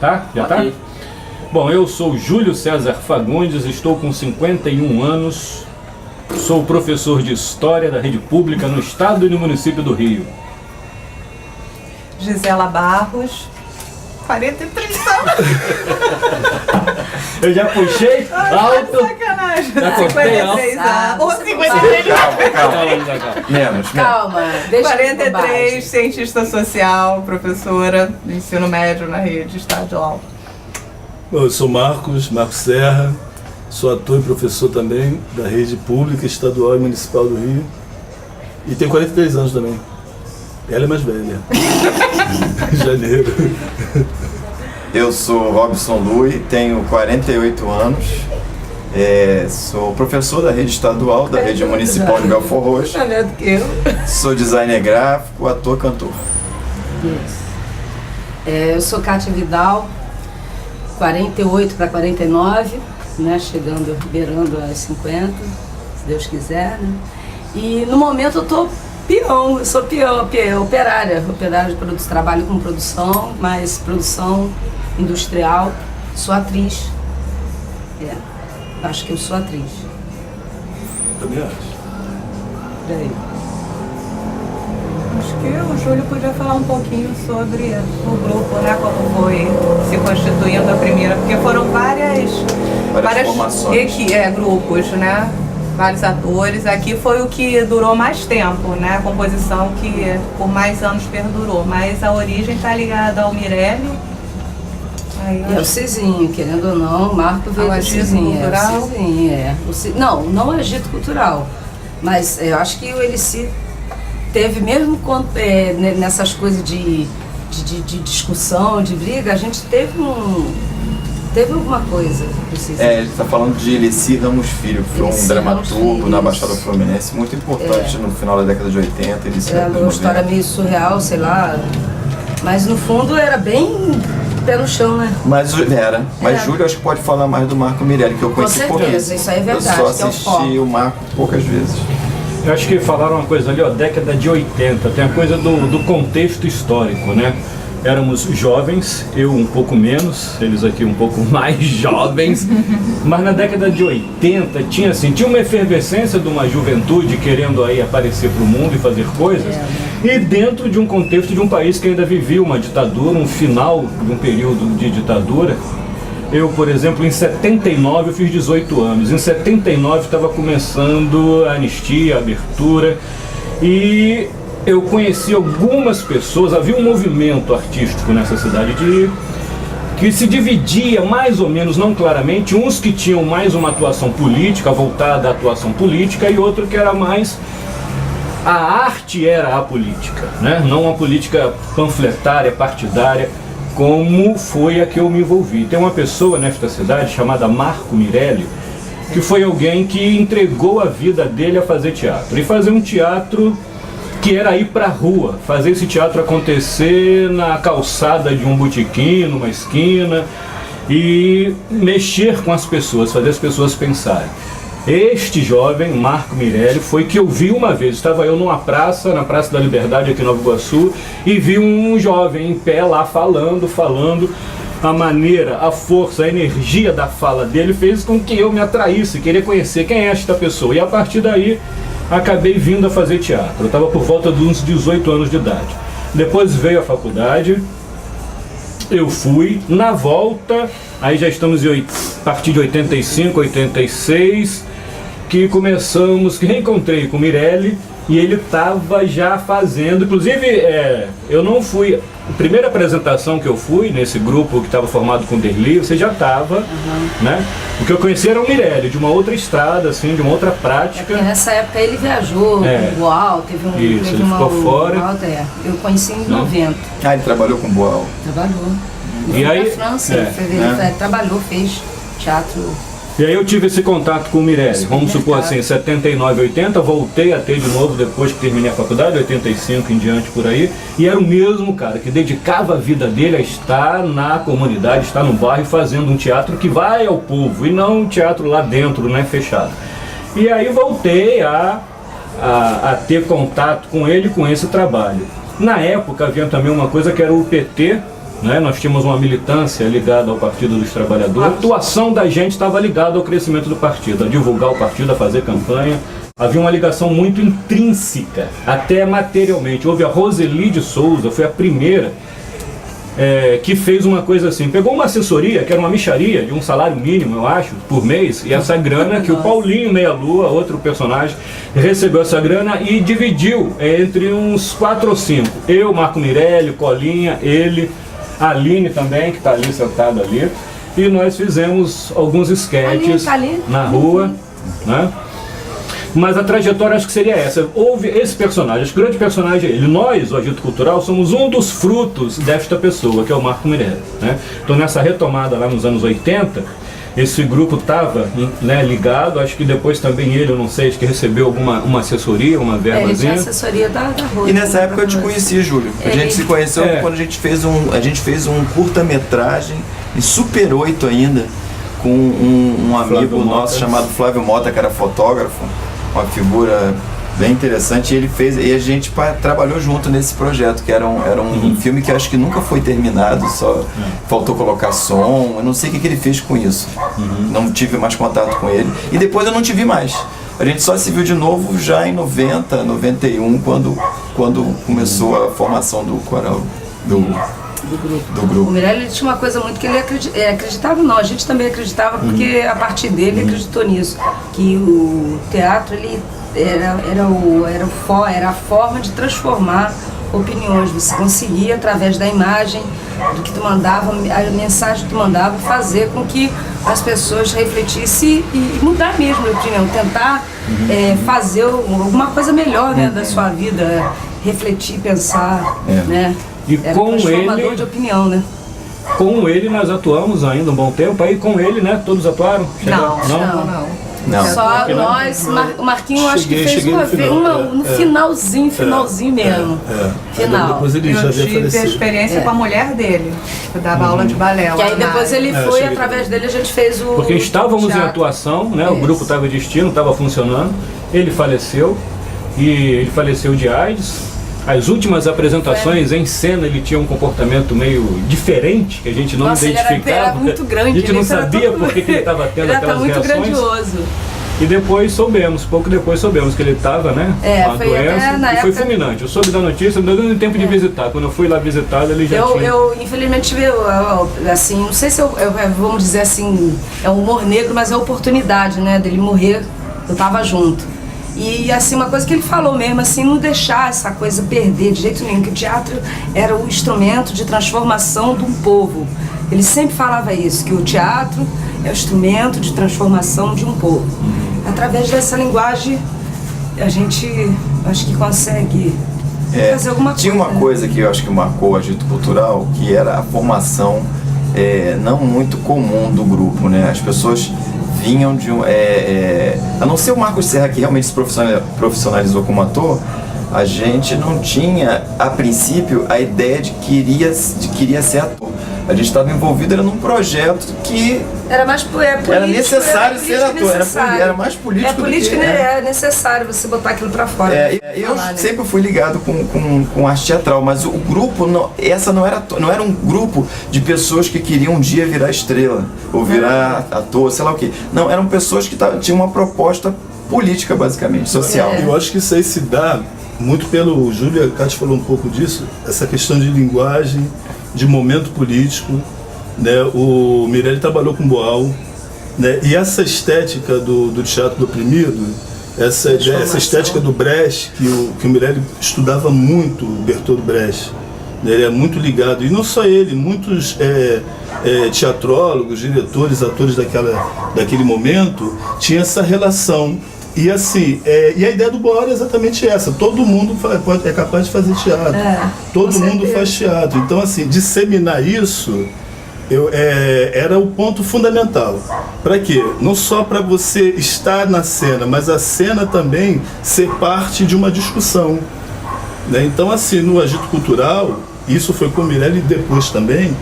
Tá? Já Ok. tá? Bom, eu sou Júlio César Fagundes, estou com 51 anos, sou professor de História da Rede Pública no Estado e no município do Rio. Gisela Barros, 43 anos. Eu já puxei alto. Sacanagem. Já cortei alto. 53 anos. Ou 53. Calma. Menos. Calma, deixa 43, cientista social, professora de ensino médio na rede estadual. Bom, eu sou Marcos Serra, sou ator e professor também da rede pública, estadual e municipal do Rio. E tenho 43 anos também. Ela é mais velha. Janeiro. Eu sou Robson Lui, tenho 48 anos, sou professor da rede estadual, da rede municipal de Belford Roxo. Melhor do que eu. Sou designer gráfico, ator, cantor. Eu sou Kátia Vidal, 48 para 49, né? Chegando, beirando as 50, se Deus quiser, né? E no momento eu tô peão, eu sou operária de trabalho com produção, mas produção industrial, sou atriz. Acho que eu sou atriz. Também acho. Por aí. Acho que o Júlio podia falar um pouquinho sobre o grupo, né? Como foi se constituindo a primeira, porque foram várias Formações. Grupos, né? Vários atores. Aqui foi o que durou mais tempo, né? A composição que por mais anos perdurou. Mas a origem está ligada ao Mirelle. Aí, É o Cizinho, querendo ou não, o Marco veio do agito Cizinho. cultural? É o Cizinho, não é agito cultural, mas eu acho que o Elici teve, mesmo quando, nessas coisas de discussão, de briga, a gente teve alguma coisa do Cizinho. Ele está falando de Elici Ramos Filho, que foi um Elici dramaturgo Ramos Filho, na Baixada isso. Fluminense, muito importante no final da década de 80. Elici Era década de uma história 90. meio surreal, sei lá, mas no fundo era bem pé no chão, né? Mas Júlio acho que pode falar mais do Marco Mirelle, que eu conheci certeza, pouquíssimo. isso aí é verdade, Eu que só é o assisti foco. o Marco poucas vezes. Eu acho que falaram uma coisa ali, ó, década de 80, tem a coisa do contexto histórico, né? Éramos jovens, eu um pouco menos, eles aqui um pouco mais jovens, mas na década de 80 tinha uma efervescência de uma juventude querendo aí aparecer para o mundo e fazer coisas, e dentro de um contexto de um país que ainda vivia uma ditadura, um final de um período de ditadura. Eu, por exemplo, em 79 eu fiz 18 anos, em 79 estava começando a anistia, a abertura, e eu conheci algumas pessoas, havia um movimento artístico nessa cidade que se dividia mais ou menos, não claramente, uns que tinham mais uma atuação política, voltada à atuação política, e outro que era mais... A arte era a política, né? Não a política panfletária, partidária, como foi a que eu me envolvi. Tem uma pessoa nesta cidade chamada Marco Mirelle, que foi alguém que entregou a vida dele a fazer teatro. E fazer um teatro que era ir pra rua, fazer esse teatro acontecer na calçada de um botequim, numa esquina, e mexer com as pessoas, fazer as pessoas pensarem. Este jovem, Marco Mirelle, foi que eu vi uma vez. Estava eu numa praça, na Praça da Liberdade aqui em Nova Iguaçu, e vi um jovem em pé lá falando. A maneira, a força, a energia da fala dele fez com que eu me atraísse, querer conhecer quem é esta pessoa. E a partir daí, acabei vindo a fazer teatro. Eu estava por volta de uns 18 anos de idade. Depois veio a faculdade, eu fui, na volta, aí já estamos a partir de 85, 86, que reencontrei com o Mirelle, e ele estava já fazendo, inclusive eu não fui, a primeira apresentação que eu fui nesse grupo que estava formado com Derli, você já estava, né? O que eu conheci era o Mirelle, de uma outra estrada, assim, de uma outra prática. Porque nessa época ele viajou com o Boal, teve Isso, ele ficou fora. Eu conheci em 90. Ele trabalhou com Boal. Trabalhou. E aí, na França, ele trabalhou, fez teatro. E aí eu tive esse contato com o Mirelle, vamos supor assim, 79, 80, voltei a ter de novo depois que terminei a faculdade, 85 em diante por aí, e era o mesmo cara que dedicava a vida dele a estar na comunidade, estar no bairro fazendo um teatro que vai ao povo, e não um teatro lá dentro, né, fechado. E aí voltei a ter contato com ele, com esse trabalho. Na época havia também uma coisa que era o PT, né? Nós tínhamos uma militância ligada ao Partido dos Trabalhadores. A atuação da gente estava ligada ao crescimento do partido, a divulgar o partido, a fazer campanha. Havia uma ligação muito intrínseca, até materialmente. Houve a Roseli de Souza, foi a primeira que fez uma coisa assim, pegou uma assessoria, que era uma mixaria, de um salário mínimo, eu acho, por mês, e essa grana que o Paulinho Meia Lua, outro personagem, recebeu essa grana e dividiu entre uns 4 ou 5. Eu, Marco Mirelli, Colinha, ele, a Aline também, que está ali sentada ali, e nós fizemos alguns esquetes na rua, né? Mas a trajetória acho que seria essa. Houve esse personagem, esse grande personagem é ele. Nós, o Agito Cultural, somos um dos frutos desta pessoa, que é o Marco Mirelli, né? Então nessa retomada lá nos anos 80, esse grupo estava, né, ligado, acho que depois também ele, eu não sei, acho que recebeu uma assessoria, uma verbazinha. Ele tinha assessoria da Rua. E nessa época eu te conheci, Júlio. A gente se conheceu quando a gente fez um curta-metragem, em Super 8 ainda, com um amigo nosso chamado Flávio Mota, que era fotógrafo, uma figura bem interessante, e ele fez, e a gente trabalhou junto nesse projeto, que era um filme que acho que nunca foi terminado, só faltou colocar som, eu não sei o que ele fez com isso, não tive mais contato com ele, e depois eu não te vi mais. A gente só se viu de novo já em 90, 91, quando começou a formação do coral, do grupo. O Mirelli tinha uma coisa muito que ele acreditava, não, a gente também acreditava, porque a partir dele acreditou nisso, que o teatro ele era a forma de transformar opiniões. Você conseguia, através da imagem, do que tu mandava, a mensagem que tu mandava, fazer com que as pessoas refletissem e mudar mesmo a opinião, tentar fazer alguma coisa melhor, né, da sua vida, refletir, pensar, né? E era com transformador ele, de opinião, né? Com ele nós atuamos ainda um bom tempo, aí com ele, né, todos atuaram? Não. Só nós, o Marquinho acho que fez uma vez, no finalzinho mesmo. Final. Depois ele Eu já havia tive a falecido. experiência com a mulher dele, que dava aula de balé. Que aí depois ele foi, cheguei através dele a gente fez o Porque estávamos em teatro. atuação, né? O Isso. grupo estava de destino, estava funcionando. Ele faleceu, e ele faleceu de AIDS. As últimas apresentações em cena ele tinha um comportamento meio diferente, que a gente não Nossa, identificava. ele era muito grande. A gente não ele era sabia todo- por que ele estava tendo ele era aquelas muito reações. grandioso. E depois pouco depois soubemos que ele estava, né, com a foi doença, até na e foi época- fulminante. Eu soube da notícia, não deu nem tempo de visitar. Quando eu fui lá visitar, ele já tinha... Eu infelizmente tive, assim, não sei se vamos dizer assim, é um humor negro, mas é a oportunidade, né, dele morrer, eu tava junto. E assim, uma coisa que ele falou mesmo, assim, não deixar essa coisa perder de jeito nenhum, que o teatro era o instrumento de transformação de um povo. Ele sempre falava isso, que o teatro é o instrumento de transformação de um povo. Através dessa linguagem, a gente acho que consegue fazer alguma coisa. Tinha uma coisa que eu acho que marcou o Agito Cultural, que era a formação não muito comum do grupo, né? As pessoas vinham de a não ser o Marcos Serra, que realmente se profissionalizou como ator, a gente não tinha, a princípio, a ideia de que queria ser ator. A gente estava envolvido num projeto que Era mais político, era necessário ser político ator, necessário. era mais político do político, que... né? É necessário você botar aquilo pra fora. Eu falar, né? sempre fui ligado com arte teatral, mas o grupo, não era um grupo de pessoas que queriam um dia virar estrela, ou virar ator, sei lá o quê. Não, eram pessoas que tinham uma proposta política, basicamente, social. Eu acho que isso aí se dá muito pelo... O Júlio, a Cátia falou um pouco disso, essa questão de linguagem, de momento político, né? O Mirelli trabalhou com Boal, né? E essa estética do teatro do oprimido, essa estética do Brecht, que o Mirelli estudava muito, o Bertolt Brecht, né? Ele é muito ligado, e não só ele, muitos teatrólogos, diretores, atores daquele momento tinham essa relação. E assim, e a ideia do Boal é exatamente essa: todo mundo é capaz de fazer teatro, todo mundo faz teatro. Então, assim, disseminar isso era o ponto fundamental. Para quê? Não só para você estar na cena, mas a cena também ser parte de uma discussão, né? Então, assim, no Agito Cultural, isso foi com o Mirelli depois também,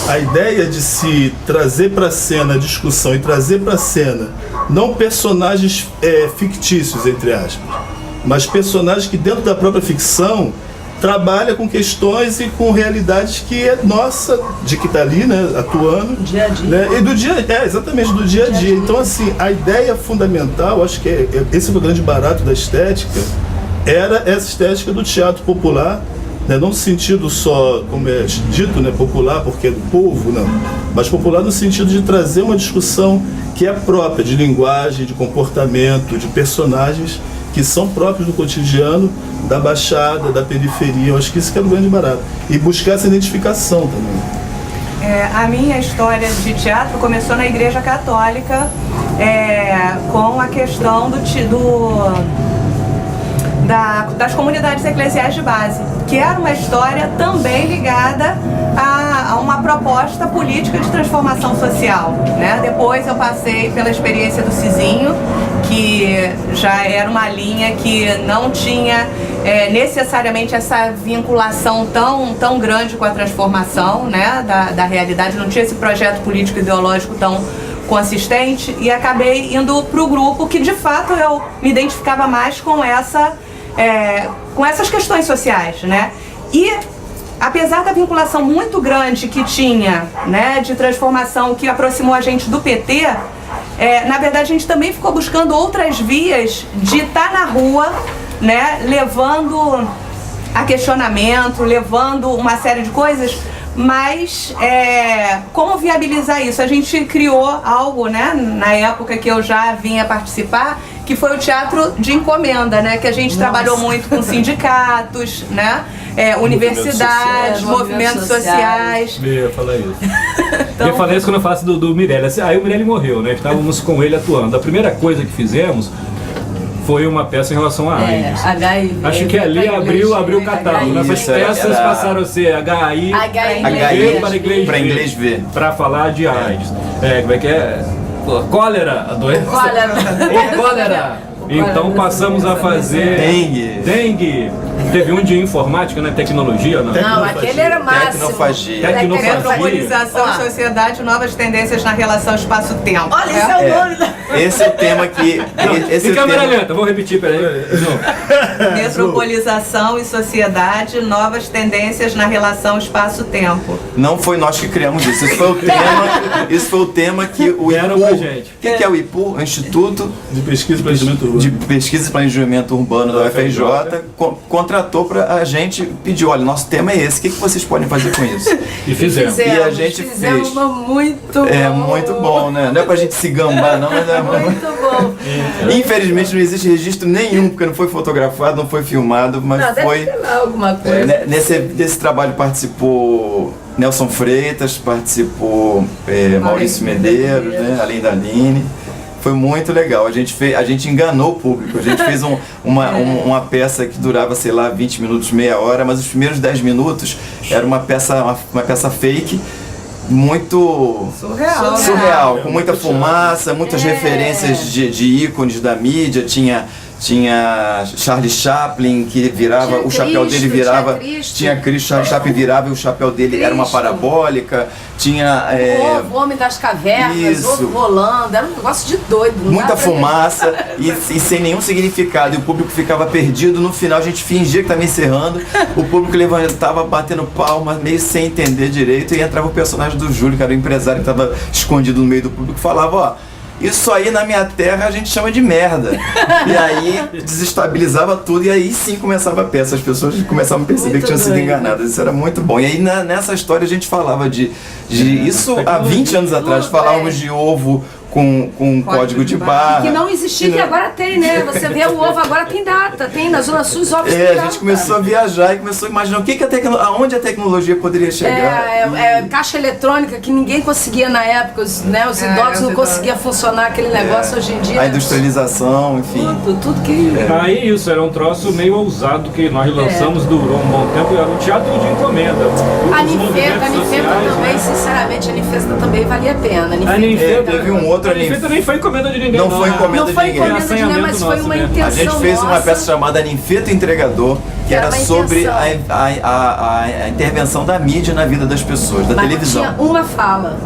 a ideia de se trazer para a cena a discussão e trazer para a cena não personagens fictícios, entre aspas, mas personagens que dentro da própria ficção trabalha com questões e com realidades que é nossa, de que está ali, né, atuando. Dia a dia. Né, e do dia, exatamente, do dia a dia. Então, assim, a ideia fundamental, acho que esse foi o grande barato da estética, era essa estética do teatro popular, né, não no sentido só, como é dito, né, popular porque é do povo, não, mas popular no sentido de trazer uma discussão que é própria, de linguagem, de comportamento, de personagens que são próprios do cotidiano, da Baixada, da periferia. Eu acho que isso que era o grande barato. E buscar essa identificação também. A minha história de teatro começou na Igreja Católica, com a questão das comunidades eclesiais de base, que era uma história também ligada a uma proposta política de transformação social, né? Depois eu passei pela experiência do Cizinho, que já era uma linha que não tinha necessariamente essa vinculação tão grande com a transformação, né, da realidade, não tinha esse projeto político ideológico tão consistente, e acabei indo para o grupo que de fato eu me identificava mais com essas questões sociais, né? E apesar da vinculação muito grande que tinha, né, de transformação que aproximou a gente do PT, na verdade a gente também ficou buscando outras vias de estar na rua, né, levando a questionamento, levando uma série de coisas, mas como viabilizar isso? A gente criou algo, né, na época que eu já vinha participar, que foi o teatro de encomenda, né, que a gente trabalhou muito com sindicatos, né, universidades, movimentos sociais. Eu ia falar isso. Então, eu falei isso quando eu falasse do Mirelle. Aí o Mirelle morreu, né? Estávamos com ele atuando. A primeira coisa que fizemos foi uma peça em relação à AIDS. HIV. Acho que ali abriu o catálogo. Essas peças passaram a ser HIV para inglês ver. Para falar de AIDS. Como é que é? Cólera, a doença. Cólera. Então passamos a fazer dengue. Teve um de informática, né? Tecnologia, não? Não, aquele era máximo. Tecnofagia. Metropolização, sociedade, novas tendências na relação espaço-tempo. Olha, esse é o nome da... Esse é o tema que... Em câmera lenta, vou repetir, peraí. Metropolização e sociedade, novas tendências na relação espaço-tempo. Não foi nós que criamos isso. Isso foi o tema que o IPU... O que é o IPU? O Instituto de Pesquisa e Planejamento Urbano. De Pesquisa e Planejamento Urbano da UFRJ contratou para a gente, pediu, olha, nosso tema é esse, o que vocês podem fazer com isso? E fizemos. E a gente fez. Muito bom. Muito bom, né? Não é pra gente se gambar, não, mas é muito bom. Infelizmente não existe registro nenhum, porque não foi fotografado, não foi filmado, mas não, foi... Deve ter lá alguma coisa. Nesse trabalho participou Nelson Freitas, participou Maurício Medeiros, né? Além da Aline. Foi muito legal, a gente enganou o público, a gente fez uma peça que durava, sei lá, 20 minutos, meia hora, mas os primeiros 10 minutos era uma peça fake, muito surreal, com muita fumaça, muitas referências de ícones da mídia, tinha Charlie Chaplin, que virava, o chapéu dele virava, tinha Cristo, Charlie Chaplin virava e o chapéu dele era uma parabólica, tinha... O Homem das Cavernas, ovo rolando, era um negócio de doido. Muita fumaça e sem nenhum significado, e o público ficava perdido. No final a gente fingia que estava encerrando, o público levantava batendo palma, meio sem entender direito, e entrava o personagem do Júlio, que era o empresário que estava escondido no meio do público, falava, ó, isso aí na minha terra a gente chama de merda. E aí desestabilizava tudo, e aí sim começava a peça. As pessoas começavam a perceber muito que tinham sido enganadas. Isso era muito bom. E aí nessa história a gente falava de isso há 20 anos atrás. Falávamos de ovo com código de barra. Que não existia, que agora tem, né? Você vê o ovo, agora tem data, tem na Zona Sul os ovos. A gente começou a viajar e começou a imaginar aonde a tecnologia poderia chegar. Caixa eletrônica que ninguém conseguia na época, os idosos não conseguiam funcionar aquele negócio hoje em dia. A industrialização, enfim. Tudo que... Aí isso era um troço meio ousado que nós lançamos, durou um bom tempo, era um teatro de encomenda. A Ninfeta também, sinceramente, a Ninfeta também valia a pena. A Ninfeta, teve um outro a Ninfeta nem foi encomenda de ninguém. Não foi encomenda de ninguém. Não foi encomenda de ninguém, mas foi uma intenção A gente fez uma peça chamada Ninfeta Entregador, que era sobre a intervenção da mídia na vida das pessoas, da televisão. Não tinha uma fala,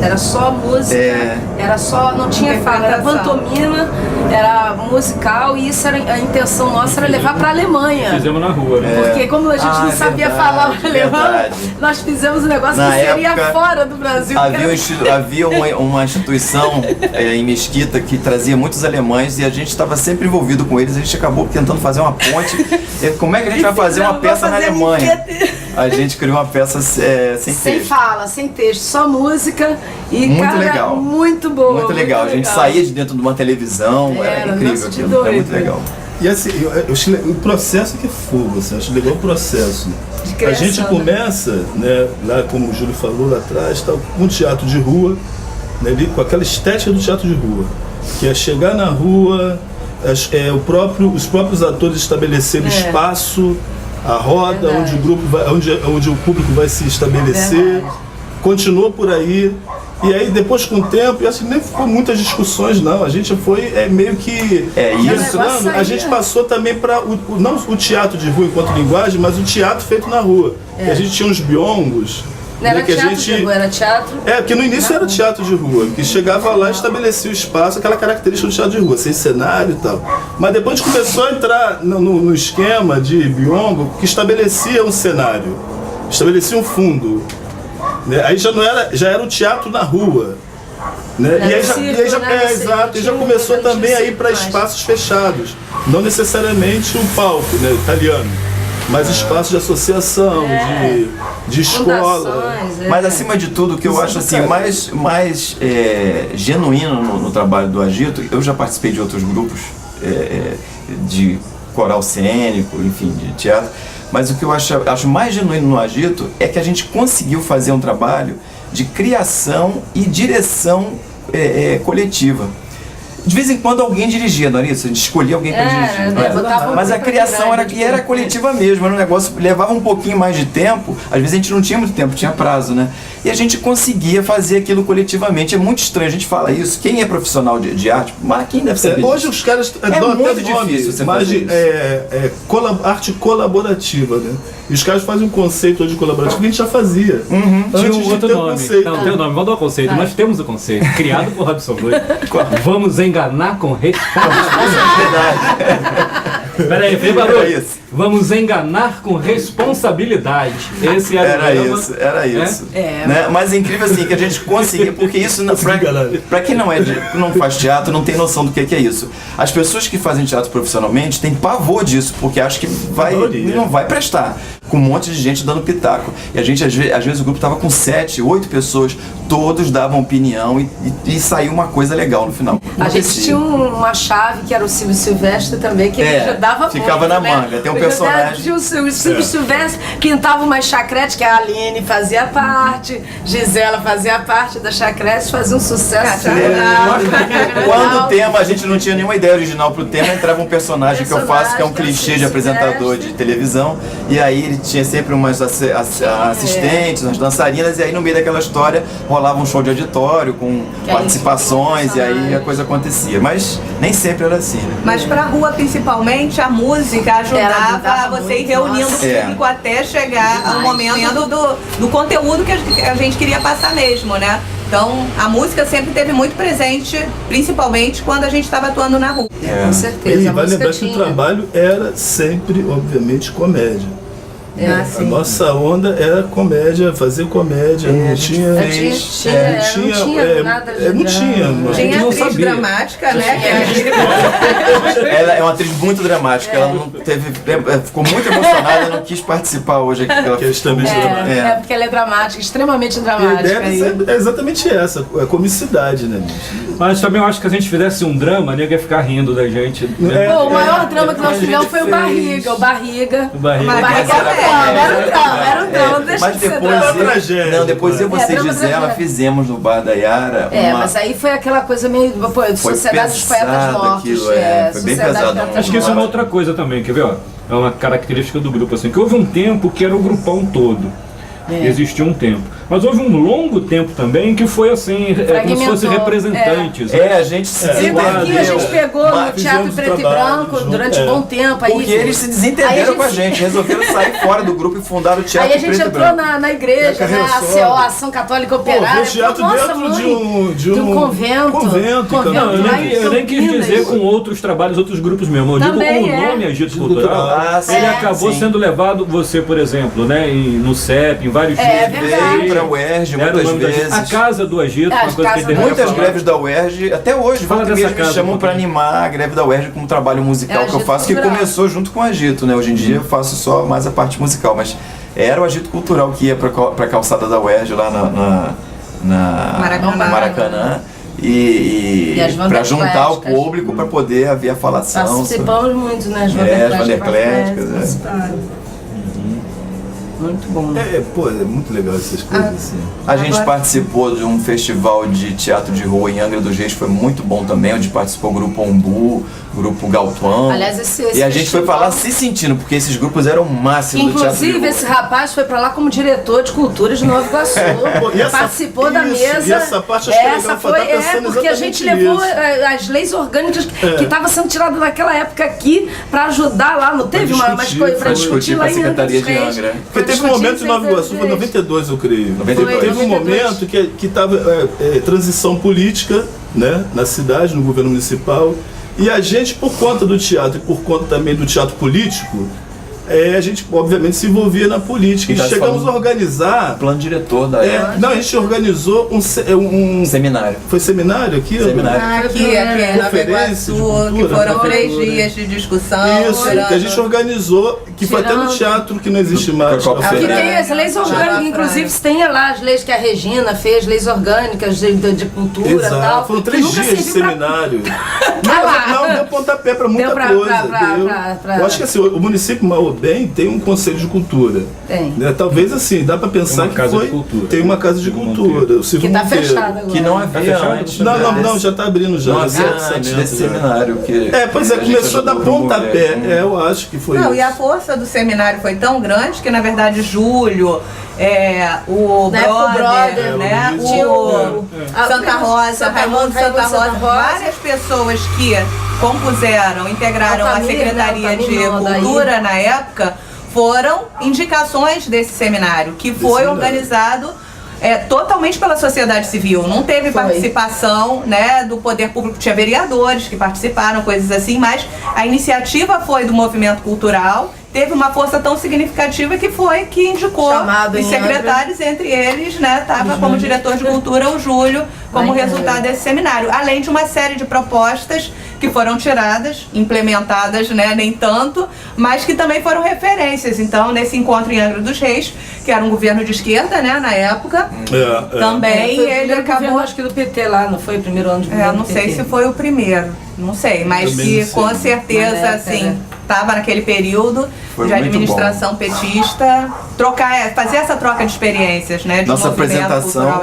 era só música, era só, não tinha fala, era pantomima, era musical, e isso era a intenção nossa, era levar para a Alemanha. Fizemos na rua, né? Porque como a gente não sabia falar o alemão, nós fizemos um negócio na que seria época, fora do Brasil. Havia uma instituição em Mesquita que trazia muitos alemães e a gente estava sempre envolvido com eles. A gente acabou tentando fazer uma ponte. Como é que a gente vai fazer uma peça na Alemanha? A gente criou uma peça sem texto. Fala, sem texto, só música e muito legal. Muito boa. Muito legal. A gente saía de dentro de uma televisão, era incrível aquilo. Era muito legal. E assim, eu acho o processo que é fogo, assim, acho legal o processo. A gente começa, né, lá como o Júlio falou lá atrás, tá, um teatro de rua, né, com aquela estética do teatro de rua, que é chegar na rua, os próprios atores estabelecerem espaço, a roda, onde o grupo vai, onde o público vai se estabelecer, continuou por aí. E aí depois com o tempo, e assim, nem ficou muitas discussões não, a gente foi meio que entrando, a gente passou também para não o teatro de rua enquanto linguagem, mas o teatro feito na rua. E a gente tinha uns biongos. Não era teatro de rua, era teatro? Porque no início era teatro de rua, que chegava lá e estabelecia o espaço, aquela característica do teatro de rua, sem cenário e tal. Mas depois a gente começou a entrar no esquema de biongo que estabelecia um cenário, estabelecia um fundo. Aí já era o teatro na rua, né? E aí já começou também a ir para espaços fechados, não necessariamente um palco, né, italiano, mas espaços de associação, de escola. Mas acima de tudo, o que eu acho assim mais genuíno no trabalho do Agito, eu já participei de outros grupos de coral cênico, enfim, de teatro. Mas o que eu acho mais genuíno no Agito é que a gente conseguiu fazer um trabalho de criação e direção coletiva. De vez em quando alguém dirigia, não era isso? A gente escolhia alguém para dirigir. Mas a criação era coletiva mesmo, era um negócio que levava um pouquinho mais de tempo. Às vezes a gente não tinha muito tempo, tinha prazo, né? E a gente conseguia fazer aquilo coletivamente. É muito estranho, a gente fala isso. Quem é profissional de arte, mas quem deve saber hoje os caras muito difícil você fazer isso. Arte colaborativa, né? E os caras fazem um conceito de colaborativo que a gente já fazia. Tinha um outro nome. Não, tem o nome, vamos dar o conceito. Nós temos o conceito, criado por Robson Blue. Vamos enganar com responsabilidade. Peraí, fez barulho. Vamos enganar com responsabilidade. Esse era isso. Né? Mas é incrível assim que a gente conseguia, porque isso para quem não faz teatro não tem noção do que é isso. As pessoas que fazem teatro profissionalmente têm pavor disso, porque acham que não vai prestar, com um monte de gente dando pitaco. E a gente às vezes o grupo estava com 7, 8 pessoas, todos davam opinião e saiu uma coisa legal no final. A gente tinha uma chave que era o Silvio Silvestre também, que ele ajudava muito. Ficava na manga, tem um personagem. O Silvio Silvestre pintava umas chacretes, que a Aline fazia parte, Gisela fazia parte da chacrete, fazia um sucesso. Quando o tema, a gente não tinha nenhuma ideia original pro tema, entrava um personagem que eu faço, que é um clichê de apresentador de televisão, e aí ele tinha sempre umas assistentes, umas dançarinas, e aí no meio daquela história rolava um show de auditório com participações, e aí a coisa acontecia. Mas nem sempre era assim, né? Mas pra rua, principalmente, a música ajudava você ir reunindo o público até chegar ao momento do conteúdo que a gente queria passar mesmo, né? Então, a música sempre esteve muito presente, principalmente quando a gente estava atuando na rua. Com certeza. E vai lembrar que o trabalho era sempre, obviamente, comédia. A nossa onda era comédia, fazer comédia, não tinha nada de não tinha. Tinha atriz dramática, né? Ela é uma atriz muito dramática, ela não teve, ficou muito emocionada, não quis participar hoje aqui. Porque ela é dramática, extremamente dramática. É exatamente essa, a comicidade, né? Mas também eu acho que se a gente fizesse um drama, ninguém ia ficar rindo da gente. O maior drama que nós fizemos foi o Barriga. Era um drama, deixa de ser drama. Depois eu e você, Gisela, fizemos no Bar da Yara. Mas aí foi aquela coisa meio Sociedade dos Poetas Mortos. Foi bem pesado. Acho que isso é uma outra coisa também, quer ver? É uma característica do grupo, assim, que houve um tempo que era o grupão todo. Existiu um tempo. Mas houve um longo tempo também que foi assim, como se fossem representantes. A gente se desentendeu. Aqui a gente pegou no Teatro Preto e Branco durante um bom tempo. Aí, porque eles se desentenderam com a gente, resolveram sair fora do grupo e fundaram o Teatro Preto e Branco. Aí a gente entrou na igreja, né, a CO, Ação Católica Operária. O teatro dentro de um convento. Não, eu nem quis dizer com outros trabalhos, outros grupos mesmo. Eu digo com o nome Agito Cultural. Ele acabou sendo levado, você, por exemplo, né, no CEP, em vários veio para a UERJ muitas vezes. A Casa do Agito, uma coisa que muitas greves da UERJ, até hoje, me chamam para animar a greve da UERJ como trabalho musical que eu faço, que começou junto com o Agito, né? Hoje em dia eu faço só mais a parte musical, mas era o Agito Cultural que ia para a calçada da UERJ lá na Maracanã. E para juntar o público para poder haver a falação. Participamos muito, né? As Vandercléticas. Muito bom. É muito legal essas coisas assim. A gente participou de um festival de teatro de rua em Angra dos Reis, foi muito bom também, onde participou o Grupo Ombu, Grupo Galtuão. Aliás, e a gente foi pra lá se sentindo, porque esses grupos eram o máximo do teatro de rua. Inclusive, esse rapaz foi pra lá como diretor de cultura de Nova Iguaçu. Participou da mesa. E essa parte acho que é legal, porque a gente levou as leis orgânicas que estavam sendo tiradas naquela época aqui pra ajudar lá. Não teve umas coisas pra discutir lá em Secretaria de Angra. Porque teve um momento em Nova Iguaçu, foi 92 eu creio. 92. Teve um momento que estava transição política, né, na cidade, no governo municipal. E a gente, por conta do teatro e por conta também do teatro político, a gente obviamente se envolvia na política. E chegamos a organizar... Plano diretor da época. Não, a gente organizou um seminário. Foi seminário aqui? Seminário. Aqui em Nova Iguaçu, que foram 3 dias de discussão. Isso, que a gente organizou, que foi até no teatro, que não existe mais. Aqui tem as leis orgânicas, inclusive tem lá as leis que a Regina fez, leis orgânicas de cultura e tal. Foram 3 dias de seminário. Não, deu pontapé para muita coisa. Eu acho que assim, o município Maobem tem um conselho de cultura. Tem. Né? Talvez assim, dá para pensar que tem uma casa de cultura. O que está fechada agora. Que não havia antes. Não, já está abrindo já. Não havia antes desse seminário. Pois começou a dar pontapé. Eu acho que foi isso. E a força do seminário foi tão grande que, na verdade, Júlio, o brother, né? O Santa Rosa, Raimundo Santa Rosa, várias pessoas que compuseram, integraram a Secretaria de Cultura na época, foram indicações desse seminário, que foi organizado totalmente pela sociedade civil. Não teve participação, né, do poder público. Tinha vereadores que participaram, coisas assim, mas a iniciativa foi do movimento cultural. Teve uma força tão significativa que indicou os secretários, entre eles, né, estava como diretor de cultura o Júlio, como resultado desse seminário. Além de uma série de propostas que foram tiradas, implementadas, né, nem tanto, mas que também foram referências. Então, nesse encontro em Angra dos Reis, que era um governo de esquerda, né, na época, também ele acabou... acho que do PT lá, não foi o primeiro ano de governo não sei se foi o primeiro, não sei, mas que com certeza, assim, estava naquele período de administração petista, fazer essa troca de experiências, né, de nossa apresentação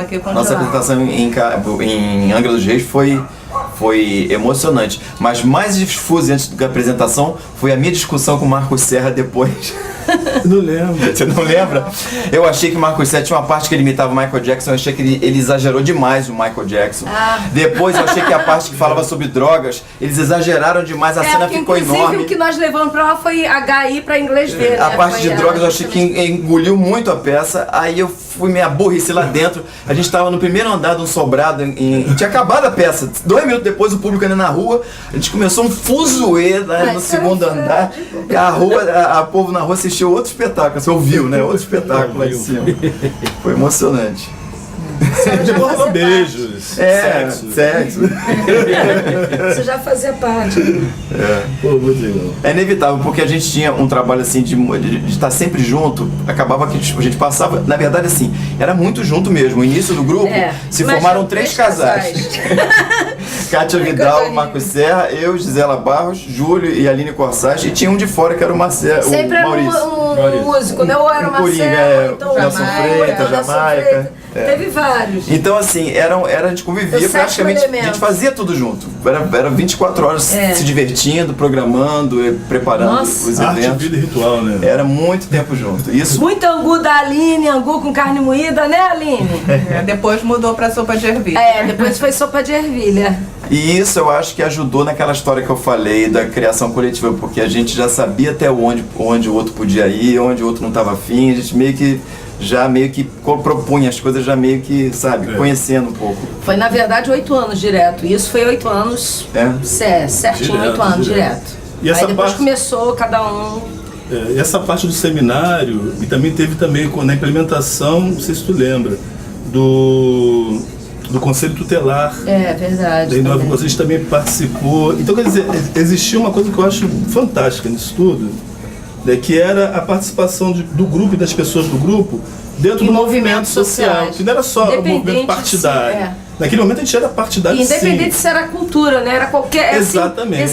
em Angra dos Reis foi emocionante, mas mais difuso antes da apresentação foi a minha discussão com o Marcos Serra depois. Não lembro. Você não lembra? Eu achei que o Marcos Serra tinha uma parte que ele imitava o Michael Jackson, eu achei que ele exagerou demais o Michael Jackson. Depois eu achei que a parte que falava sobre drogas, eles exageraram demais, a cena ficou enorme. Inclusive o que nós levamos pra lá foi HI pra inglês ver, A parte de drogas eu achei que engoliu muito a peça, aí eu fui me aborrecer lá dentro. A gente tava no primeiro andar de um sobrado, tinha acabado a peça. 2 minutos depois o público ainda na rua, a gente começou um fuzuê, né, no segundo andar, e a povo na rua assistiu outro espetáculo, você ouviu, né? Outro espetáculo lá em cima. Foi emocionante. Rolou beijos. Sexo. Você já fazia parte. É inevitável, porque a gente tinha um trabalho assim de estar sempre junto, acabava que a gente passava, na verdade assim, era muito junto mesmo. O início do grupo se formaram 3 casais. Kátia Vidal, Marcos Serra, eu, Gisela Barros, Júlio e Aline Corsage, e tinha um de fora que era o Marcelo, Sempre o Maurício. era um músico, né? Ou era o Coringa, Marcelo, então Nelson Freitas, Jamaica. Teve vários. Então, assim, a gente convivia praticamente, a gente fazia tudo junto. Era 24 horas se divertindo, programando, preparando os Arte, eventos. vida e ritual, né? Era muito tempo junto. Isso. Muito angu da Aline, angu com carne moída, né, Aline? Depois mudou pra sopa de ervilha. Depois foi sopa de ervilha. E isso eu acho que ajudou naquela história que eu falei da criação coletiva, porque a gente já sabia até onde o outro podia ir, onde o outro não estava afim, a gente meio que propunha as coisas, já meio que, sabe, conhecendo um pouco. Foi, na verdade, 8 anos direto. Isso foi 8 anos, certinho, Direto, 8 anos direto. direto. E essa aí depois parte- começou cada um... E essa parte do seminário, e também teve na implementação, não sei se tu lembra, do Conselho Tutelar. Verdade. Daí também. a gente também participou. Então, quer dizer, existia uma coisa que eu acho fantástica nisso tudo, né, que era a participação do grupo e das pessoas do grupo dentro Em do movimento movimentos social, sociais. que não era só o Independente movimento de partidário. se- Naquele momento a gente era partidário, Independente sim. se era cultura, né? Era qualquer. Exatamente.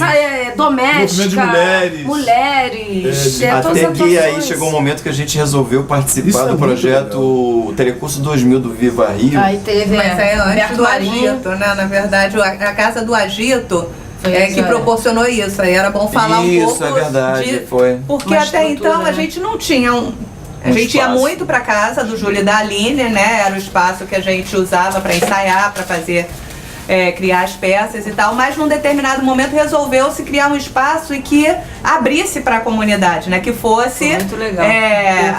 Doméstica. Movimento de mulheres. Todas Até as que aí atuações. chegou um momento que a gente resolveu Isso participar é do muito projeto Telecurso 2000 do Viva Rio. Aí teve. Mas é antes Roberto do Marinho. Agito, né? Na verdade, a Casa do Agito Foi é isso, que proporcionou isso. Aí era bom falar um pouco. Isso, é verdade, de... foi. Porque Uma até estrutura, então a né? gente não tinha A gente ia espaço. muito pra casa do Júlio e da Aline, né? Era o espaço que a gente usava pra ensaiar, pra fazer, criar as peças e tal, mas num determinado momento resolveu-se criar um espaço e que abrisse para a comunidade, né? Que fosse Muito legal.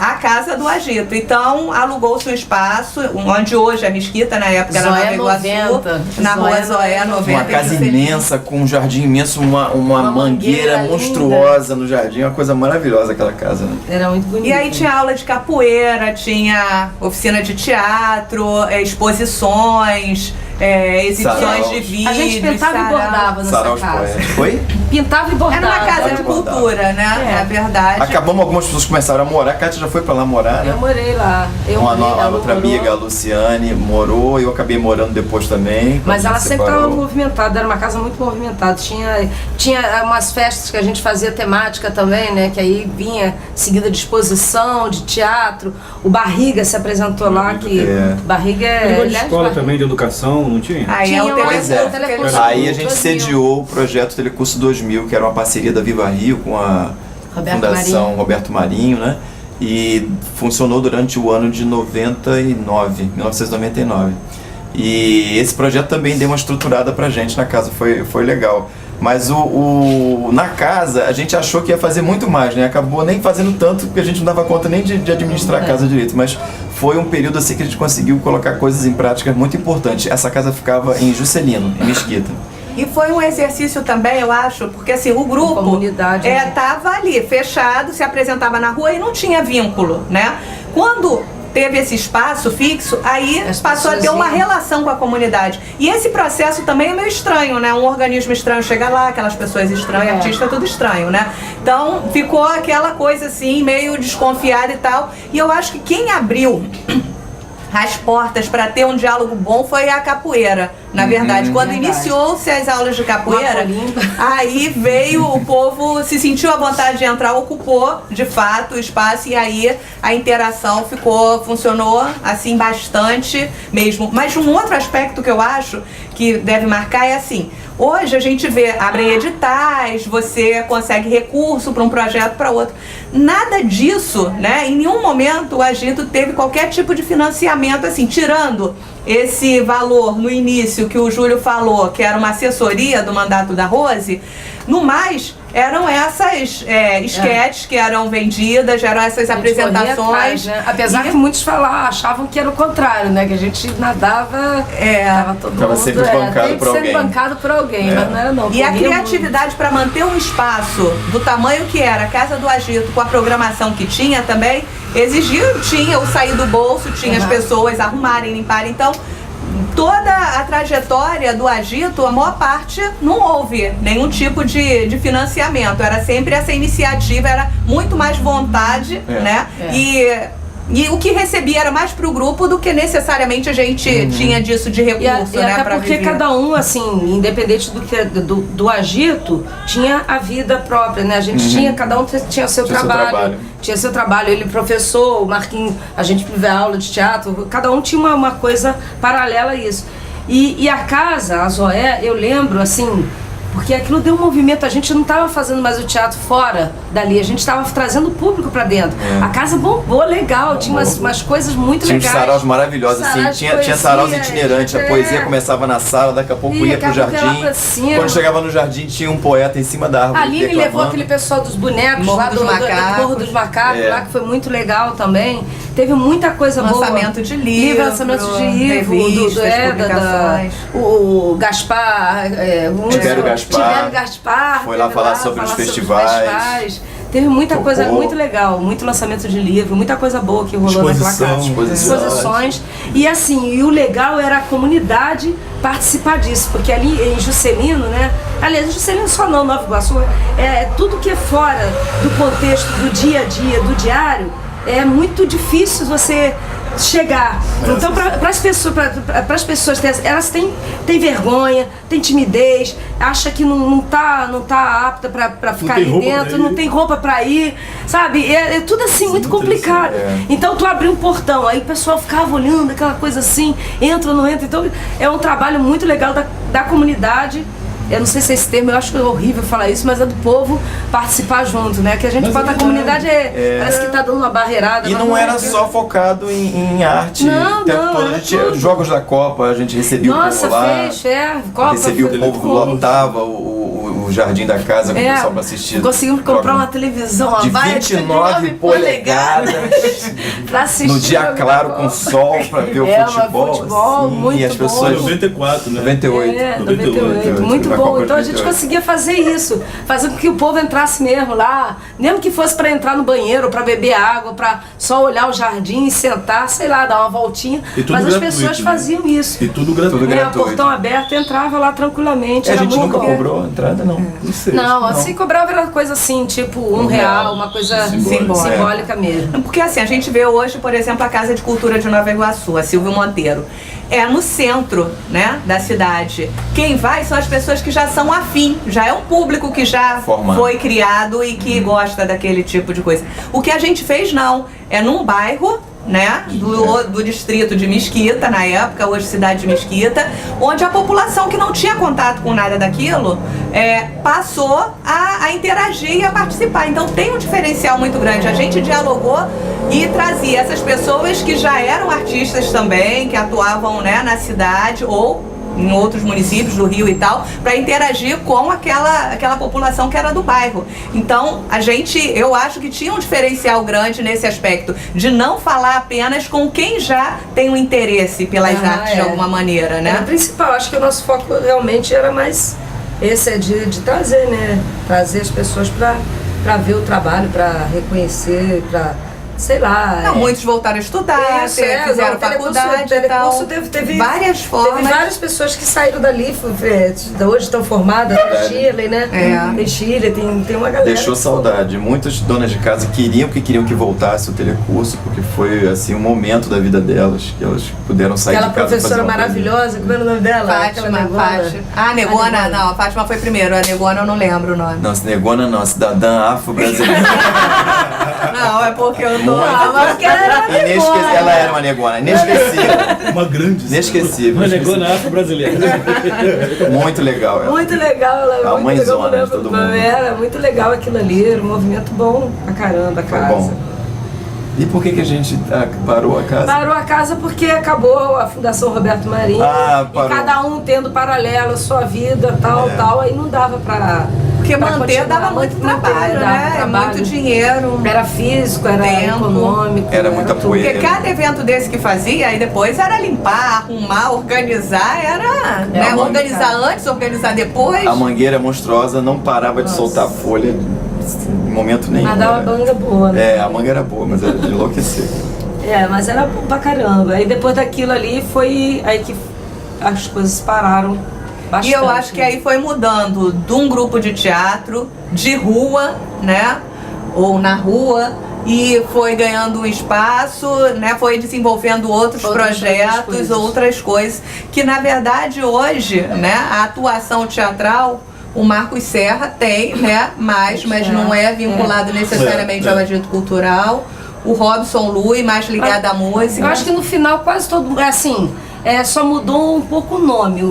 a Casa do Agito. Então alugou-se um espaço, onde hoje a Mesquita, na época era Zoé Nova Iguaçu, 90. na rua Zoé Zoé 90. Uma casa imensa, com um jardim imenso, uma mangueira mangueira monstruosa no jardim, uma coisa maravilhosa aquela casa, né? Era muito bonito. E aí tinha aula de capoeira, tinha oficina de teatro, exposições, exibições Saraus. de vídeos. A gente pintava e saraus. bordava nessa Saraus casa. poéticos. Oi? Pintava e bordava. Era uma casa de Bordava. cultura, né? Na verdade. Acabamos, algumas pessoas começaram a morar, a Kátia já foi pra lá morar, né? Eu morei lá. A outra amiga, a Luciane, morou, eu acabei morando depois também. Mas quando a ela gente sempre estava separou. movimentada, era uma casa muito movimentada. Tinha umas festas que a gente fazia temática também, né? Que aí vinha seguida de exposição, de teatro. O Barriga se apresentou lá, que Barriga Negócio de aliás, escola Barriga. também, de educação, não tinha? Aí Tinha é o uma- Pois telefone. é. Telecurso Aí a gente 2000. sediou o projeto Telecurso 2000, que era uma parceria da Viva Rio com a Roberto Fundação Marinho. Roberto Marinho, né? E funcionou durante o ano de 1999. E esse projeto também deu uma estruturada pra gente na casa, foi legal. Mas na casa a gente achou que ia fazer muito mais, né? Acabou nem fazendo tanto, porque a gente não dava conta nem de administrar a casa direito. Mas foi um período assim que a gente conseguiu colocar coisas em prática muito importantes. Essa casa ficava em Juscelino, em Mesquita. E foi um exercício também, eu acho, porque assim, o grupo Comunidade, né? tava ali, fechado, se apresentava na rua e não tinha vínculo, né? Quando teve esse espaço fixo, aí As passou a ter pessoas uma iam. relação com a comunidade. E esse processo também é meio estranho, né? Um organismo estranho chega lá, aquelas pessoas estranhas, artista, tudo estranho, né? Então ficou aquela coisa assim, meio desconfiada e tal. E eu acho que quem abriu as portas para ter um diálogo bom foi a capoeira, na verdade. Quando Verdade. iniciou-se as aulas de capoeira, Macolimba. aí veio o povo, se sentiu à vontade de entrar, ocupou de fato o espaço e aí a interação funcionou assim bastante mesmo. Mas um outro aspecto que eu acho que deve marcar é assim, hoje a gente abrem editais, você consegue recurso para um projeto para outro. Nada disso, né? Em nenhum momento o Agito teve qualquer tipo de financiamento, assim, tirando esse valor no início que o Júlio falou, que era uma assessoria do mandato da Rose. No mais, eram essas esquetes que eram vendidas, eram essas A gente corria apresentações. atrás, né? Apesar E- que muitos achavam que era o contrário, né? Que a gente nadava, tava todo Tava mundo, sempre bancado sempre por sendo alguém. bancado por alguém, mas não era não. E a corria criatividade para manter um espaço do tamanho que era a Casa do Agito, com a programação que tinha também, tinha o sair do bolso, tinha as pessoas arrumarem, limparem. Então, toda a trajetória do Agito, a maior parte não houve nenhum tipo de financiamento. Era sempre essa iniciativa, era muito mais vontade, né? E E o que recebia era mais pro grupo do que necessariamente a gente tinha disso de recurso, e né? até pra porque viver. cada um, assim, independente do agito, tinha a vida própria, né? A gente tinha, cada um tinha seu trabalho. Tinha seu trabalho. Ele professor, o Marquinhos, a gente vivia aula de teatro, cada um tinha uma coisa paralela a isso. E a casa, a Zoé, eu lembro, assim, porque aquilo deu um movimento, a gente não estava fazendo mais o teatro fora dali, a gente estava trazendo o público para dentro. A casa bombou legal, tinha umas coisas muito legais. Tinha uns saraus maravilhosos, assim, tinha saraus itinerantes, a poesia começava na sala, daqui a pouco ia pro jardim. Quando chegava no jardim tinha um poeta em cima da árvore. Ali me levou aquele pessoal dos bonecos Morro lá dos do Macacos. Morro dos Macacos, lá que foi muito legal também. Teve muita coisa boa. Lançamento de livro, lançamento de livro, revistas, publicações. O Gaspar, Tibério Gaspar foi lá falar sobre os festivais. Teve muita coisa muito legal, muito lançamento de livro, muita coisa boa que rolou naquela casa. Exposições. E assim, e o legal era a comunidade participar disso, porque ali em Juscelino, né? Aliás, Juscelino só não, Nova Iguaçu, tudo que é fora do contexto do dia a dia, do diário, é muito difícil você chegar. Então, para as pessoas, elas têm vergonha, têm timidez, acha que não tá apta para ficar ali dentro, não tem roupa para ir, sabe? É tudo assim, muito complicado. Então, tu abriu um portão, aí o pessoal ficava olhando, aquela coisa assim, entra ou não entra. Então, é um trabalho muito legal da comunidade. Eu não sei se esse termo, eu acho horrível falar isso, mas é do povo participar junto, né? Que a gente fala da comunidade, parece que tá dando uma barreirada. E não era só focado em arte. Não, o tempo todo. A gente, jogos da Copa, a gente recebia o povo lá. Copa. Recebia o povo, lotava o jardim da casa com o pessoal pra assistir. Conseguimos comprar uma televisão, de 29 polegadas pra assistir. No dia claro, com sol, pra ver o futebol. Assim, muito e as pessoas. 94, né? 98. 98. Muito bom. Então a gente conseguia fazer isso, fazer com que o povo entrasse mesmo lá, mesmo que fosse para entrar no banheiro, para beber água, para só olhar o jardim, sentar, sei lá, dar uma voltinha. Mas as pessoas faziam isso. E tudo gratuito. O portão aberto, entrava lá tranquilamente. A gente nunca cobrou entrada, não. Não, assim cobrava era coisa assim, tipo R$1, uma coisa simbólica mesmo. Porque assim, a gente vê hoje, por exemplo, a Casa de Cultura de Nova Iguaçu, a Silvio Monteiro. É no centro, né, da cidade. Quem vai são as pessoas que já são afim, já é um público que já foi criado e que gosta daquele tipo de coisa. O que a gente fez não, é num bairro, né, do distrito de Mesquita, na época, hoje cidade de Mesquita, onde a população que não tinha contato com nada daquilo passou a interagir e a participar. Então tem um diferencial muito grande. A gente dialogou e trazia essas pessoas que já eram artistas também, que atuavam, né, na cidade ou em outros municípios do Rio e tal, para interagir com aquela população que era do bairro. Então, eu acho que tinha um diferencial grande nesse aspecto, de não falar apenas com quem já tem um interesse pelas artes de alguma maneira, né? É o principal, acho que o nosso foco realmente era mais esse, de trazer, né? Trazer as pessoas para ver o trabalho, para reconhecer, para... sei lá. Não, muitos voltaram a estudar, fizeram faculdade e tal. Teve várias formas. Teve várias pessoas que saíram dali, hoje estão formadas, tem Shirley, né? Tem Shirley, tem uma galera. Deixou saudade. Muitas donas de casa queriam que voltasse o telecurso, porque foi assim um momento da vida delas, que elas puderam sair de casa. Aquela professora maravilhosa, como era o nome dela? Fátima. Ah, Negona, não, a Fátima foi primeiro, a Negona eu não lembro o nome. Não, Negona não, a cidadã afro-brasileira. Não, é porque eu tô... Ela era uma negona, inesquecível. Uma grande. Inesquecível. Uma negona afro-brasileira. Muito legal ela. Muito legal, ela a mãezona de todo mundo. Era muito legal aquilo ali, era um movimento bom pra caramba a casa. Bom. E por que a gente parou a casa? Parou a casa porque acabou a Fundação Roberto Marinho. E cada um tendo paralelo a sua vida, tal, aí não dava pra... Porque manter dava muito trabalho, né? Muito dinheiro. Era físico, era tempo, econômico. Era muita poeira. Porque cada evento desse que fazia, aí depois era limpar, arrumar, organizar, né? Organizar antes, organizar depois. A mangueira monstruosa não parava de soltar folha em momento nenhum. Mas dava uma manga boa, né? A manga era boa, mas era de enlouquecer. Mas era bom pra caramba. Aí depois daquilo ali foi aí que as coisas pararam. Bastante. E eu acho que aí foi mudando de um grupo de teatro, de rua, né? Ou na rua, e foi ganhando espaço, né? Foi desenvolvendo outros projetos, outras coisas, que na verdade hoje, né, a atuação teatral, o Marcos Serra tem, né, mas não é vinculado necessariamente ao agito cultural. O Robson Lui, mais ligado à música. Eu acho que no final quase todo mundo, assim, só mudou um pouco o nome,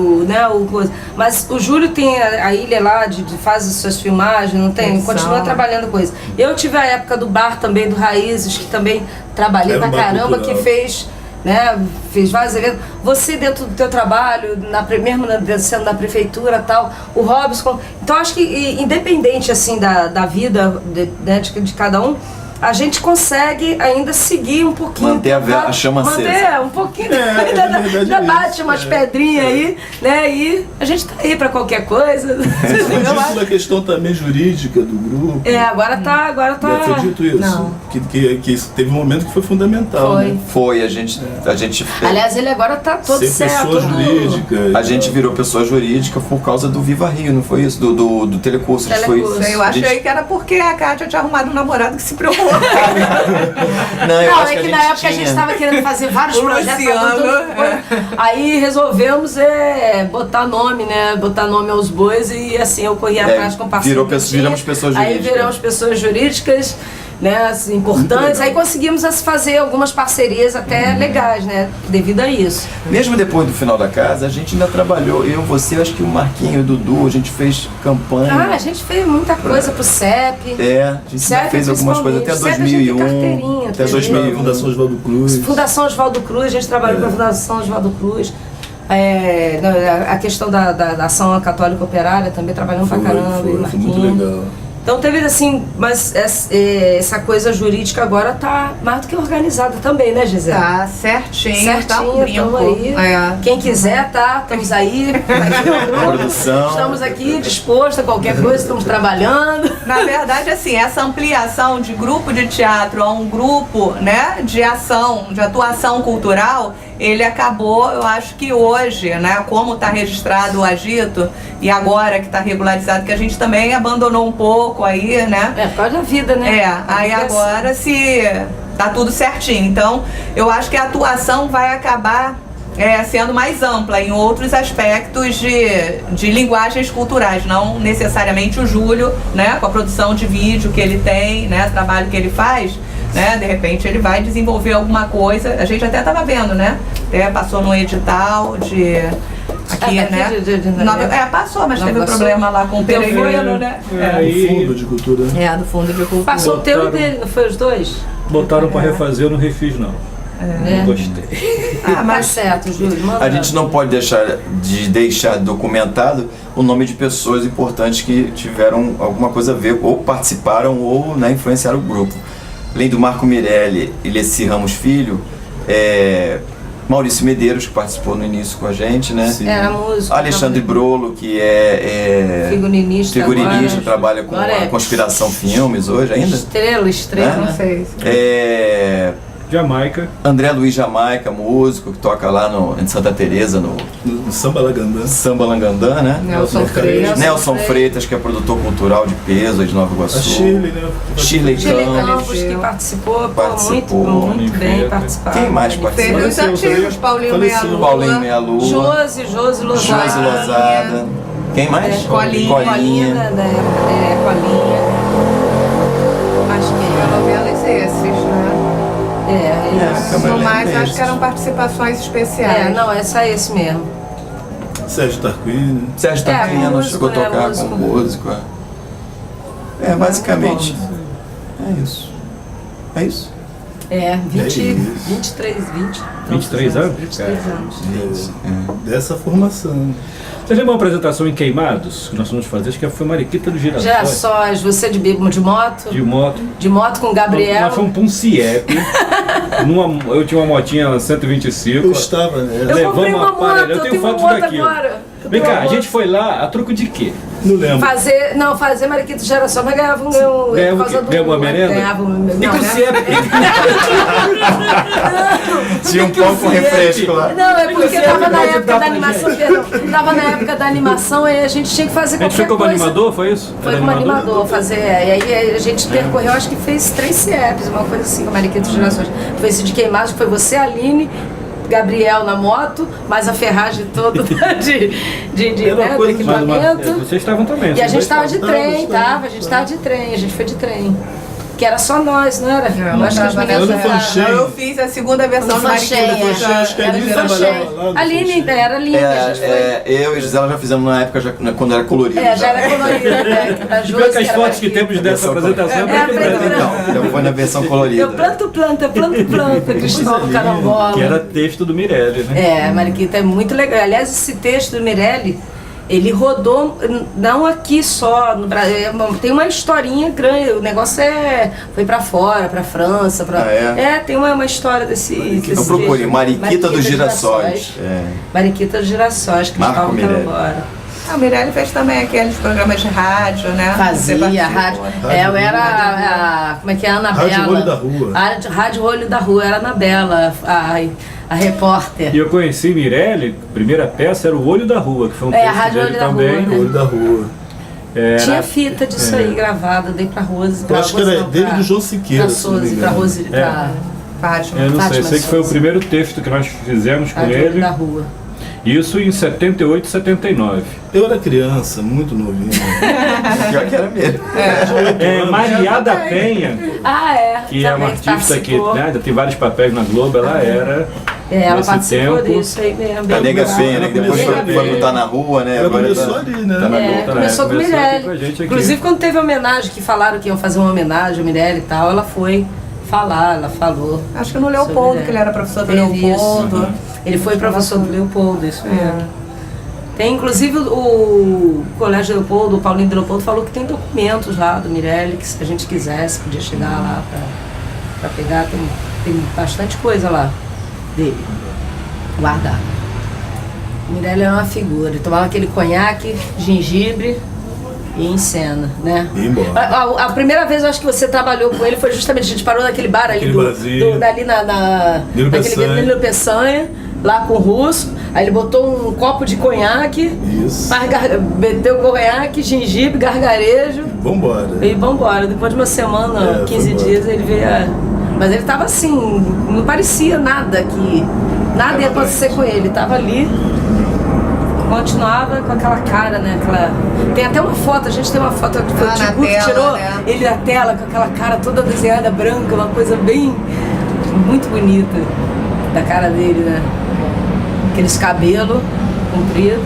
mas o Júlio tem a ilha lá, faz as suas filmagens, não tem? Continua trabalhando com isso. Eu tive a época do bar também, do Raízes, que também trabalhei pra caramba, que fez, né, fez vários eventos. Você dentro do teu trabalho, mesmo sendo da prefeitura e tal, o Robson. Então acho que independente assim da vida de cada um, a gente consegue ainda seguir um pouquinho. Manter a chama acesa. Um pouquinho. Ainda bate umas pedrinhas aí, né? E a gente tá aí pra qualquer coisa. Foi dito uma questão também jurídica do grupo. Agora tá. Foi dito isso. Não. Que teve um momento que foi fundamental. Foi. Né? Foi, a gente. Aliás, ele agora tá todo certo. Pessoa jurídica. A gente virou pessoa jurídica por causa do Viva Rio, não foi isso? Do Telecurso. Eu achei que era porque a Kátia tinha arrumado um namorado que se preocupou. Não, é que na época a gente estava querendo fazer vários projetos. Aí resolvemos botar nome, né? Botar nome aos bois e assim eu corri atrás com parceiro. Viramos pessoas jurídicas. Aí viramos pessoas jurídicas, né, assim, importantes. Aí conseguimos fazer algumas parcerias até legais, né? Devido a isso. Mesmo depois do final da casa, a gente ainda trabalhou, você, acho que o Marquinho e o Dudu, a gente fez campanha. A gente fez muita coisa pro CEP. A gente fez algumas coisas até 2001. Até 2001. Fundação Oswaldo Cruz. Fundação Oswaldo Cruz, a gente trabalhou com a Fundação Oswaldo Cruz. A questão da ação católica operária também trabalhamos pra caramba. Foi muito legal. Então teve assim, mas essa coisa jurídica agora tá mais do que organizada também, né, Gisele? Tá certinho, estamos aí. Quem quiser, estamos aí. Produção. Estamos aqui dispostos a qualquer coisa, estamos trabalhando. Na verdade, assim, essa ampliação de grupo de teatro a um grupo, né, de atuação cultural, ele acabou, eu acho que hoje, né, como está registrado o agito, e agora que está regularizado, que a gente também abandonou um pouco aí, né? Por causa da vida, né? Aí agora tá tudo certinho. Então, eu acho que a atuação vai acabar sendo mais ampla em outros aspectos de linguagens culturais, não necessariamente o Júlio, né, com a produção de vídeo que ele tem, né, o trabalho que ele faz, né, de repente ele vai desenvolver alguma coisa. A gente até estava vendo, né, passou no edital aqui, né? Passou, mas teve um problema lá com o Peregrino, né? Do Fundo de Cultura. Do Fundo de Cultura. Passou o teu dele, não foi os dois? Botaram pra refazer, eu não refiz não. Não gostei. Mas certo, Júlio. A gente não pode deixar documentado o nome de pessoas importantes que tiveram alguma coisa a ver, ou participaram, ou, né, influenciaram o grupo. Além do Marco Mirelli e Leci Ramos Filho, Maurício Medeiros, que participou no início com a gente, né? Músico. Alexandre Brolo, que é figurinista, trabalha com a Conspiração Filmes hoje ainda. Estrela. Não sei. Jamaica. André Luiz Jamaica, músico, que toca lá em Santa Teresa, no Samba Langandã. Samba Langandã, né? Nelson Freitas, que é produtor cultural de peso aí de Nova Iguaçu. A Shirley, né? Shirley Campos, que participou muito bem participado. Quem mais participou? Teve os antigos, Paulinho Meia-Lua. Josi Lozada. Quem mais? Colinha. Colinha. Acho que pelo menos esses, né? No mais, acho que eram participações especiais. É só esse mesmo. Sérgio Tarquini. Sérgio Tarquini chegou a tocar com músico. Basicamente. É isso. 23 anos? 23 anos. Dessa formação. Vocês lembram uma apresentação em Queimados que nós fomos fazer? Acho que foi Mariquita do Girassóis, você de moto? De moto. De moto com o Gabriel. Nós fomos para um CIEP. Eu tinha uma motinha 125. Eu estava, né? Eu comprei uma moto, eu tenho foto daqui. Vem cá, a gente foi lá a troco de quê? Não lembro. Fazer Mariquita de Geração, mas ganhava Ganhava uma merenda? Ganhava E com Tinha um pouco refresco lá. Não, é porque tava na época da animação, perdão. Tava na época da animação e a gente tinha que fazer A gente qualquer foi como coisa. animador, foi isso? Foi Era como animador fazer. E aí a gente percorreu, acho que fez 3 CEPs, uma coisa assim, com a Mariquita de Gerações. Foi esse de queimados, foi você, Aline, Gabriel na moto, mais a ferragem toda do equipamento. Vocês estavam também. E a gente estava tava de trem, a gente tava de trem, a gente foi de trem. Que era só nós, não era? Não, acho que as tava meninas nessa- Não, Fanchen. eu fiz a segunda versão No do Mariquita. Fanchen, Acho que a Aline Era no trabalhava Fanchen. lá no Aline, Fanchen. era Aline, a gente foi. Eu e Gisela já fizemos na época, quando era colorido. Já era colorido, né? Da Viu Josi, que as era fotos que Mariquita. temos dessa apresentação? É, a preto e branco. Então foi na versão Eu colorida. planto planta, Cristóvão Carambola. Que era texto do Mirelli, né? Mariquita é muito legal. Aliás, esse texto do Mirelli, ele rodou, não aqui só, no Brasil, tem uma historinha grande, o negócio foi pra fora, pra França, tem uma história desse Eu procurei texto. Mariquita dos Girassóis. Mariquita dos Girassóis, Marco Cristóvão Mirelli. Carambola. O Mirelli fez também aqueles programas de rádio, né? Você Fazia participou. rádio. Eu era como é que é? A Anabela. Rádio Olho da Rua. Rádio Olho da Rua, era a Anabela, a repórter. E eu conheci Mirelli, a primeira peça era O Olho da Rua, que foi um É, a texto Rádio dele Olho da também. Rua, né? Olho da Rua. Tinha fita disso aí gravada, dei pra Rose. Eu acho que era dele e do João Siqueira, Pra se não me Rose, pra engano. Rose, pra Fátima. Eu não sei, Fátima sei que foi o Souza. primeiro texto que nós fizemos com Rádio Olho ele. da Rua. Isso em 78, 79. Eu era criança, muito novinho. Pior que era mesmo. Maria da Penha, que é uma também artista que participou. né, tem vários papéis na Globo, ela era Ela nesse participou tempo. disso aí mesmo. A Nega bem Penha, legal. né? Que depois Nega foi Penha. lutar na rua, né? Ela Agora começou tá- ali, né? tá na Globo. Começou com o começou aqui Mirelli. com a gente aqui. Inclusive, quando teve homenagem, que falaram que iam fazer uma homenagem ao Mirelli e tal, ela foi falar, ela falou. Acho que no Leopoldo, que ele era professor do Teve Leopoldo. isso. Ele foi professor do Leopoldo, isso mesmo. Tem, inclusive, o Colégio Leopoldo, o Paulinho de Leopoldo, falou que tem documentos lá do Mirelli, que se a gente quisesse, podia chegar lá pra pegar. Tem bastante coisa lá dele, guardado. O Mirelli era uma figura, ele tomava aquele conhaque, gengibre e em cena, né? E ia embora. A primeira vez eu acho que você trabalhou com ele foi justamente, a gente parou naquele bar ali, Aquele barzinho. dali Nilo Peçanha. Nilo Peçanha, lá com o russo, aí ele botou um copo de conhaque, Isso. meteu conhaque, gengibre, gargarejo Vambora. e vambora. Depois de uma semana, 15 foi embora. dias, ele veio. Mas ele tava assim, não parecia nada ia acontecer com ele, tava ali. Continuava com aquela cara, né? Tem até uma foto, a gente tem uma foto que foi o na Tico que tela, tirou né? ele da tela com aquela cara toda desenhada branca, uma coisa bem muito bonita da cara dele, né? Aqueles cabelos compridos.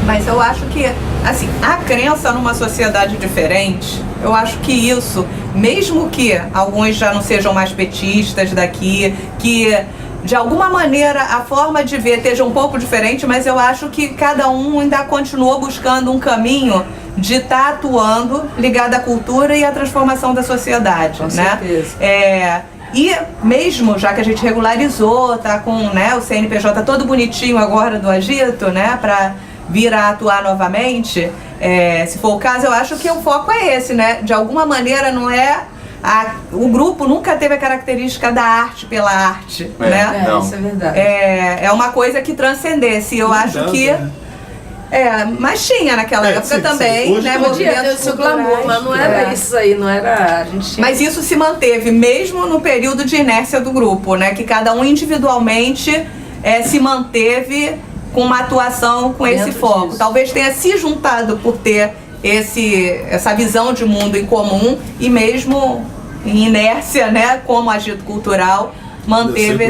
Mas eu acho que, assim, a crença numa sociedade diferente, eu acho que isso, mesmo que alguns já não sejam mais petistas daqui, que de alguma maneira a forma de ver esteja um pouco diferente, mas eu acho que cada um ainda continuou buscando um caminho de estar atuando ligado à cultura e à transformação da sociedade, Com né? certeza. E mesmo, já que a gente regularizou, tá com, né, o CNPJ todo bonitinho agora do Agito, né, para vir a atuar novamente, se for o caso, eu acho que o foco é esse, né? De alguma maneira não é... o grupo nunca teve a característica da arte pela arte, né? Não. Isso é verdade. É uma coisa que transcendesse. Eu acho que... mas tinha naquela época sim, também, sim. Hoje né? também. Podia ter o Movimentos seu glamour, culturais. mas não era isso aí, não era. A gente tinha... Mas isso se manteve mesmo no período de inércia do grupo, né? Que cada um individualmente se manteve com uma atuação com esse Dentro foco. disso. Talvez tenha se juntado por ter essa visão de mundo em comum e mesmo em inércia, né? Como agito cultural, manteve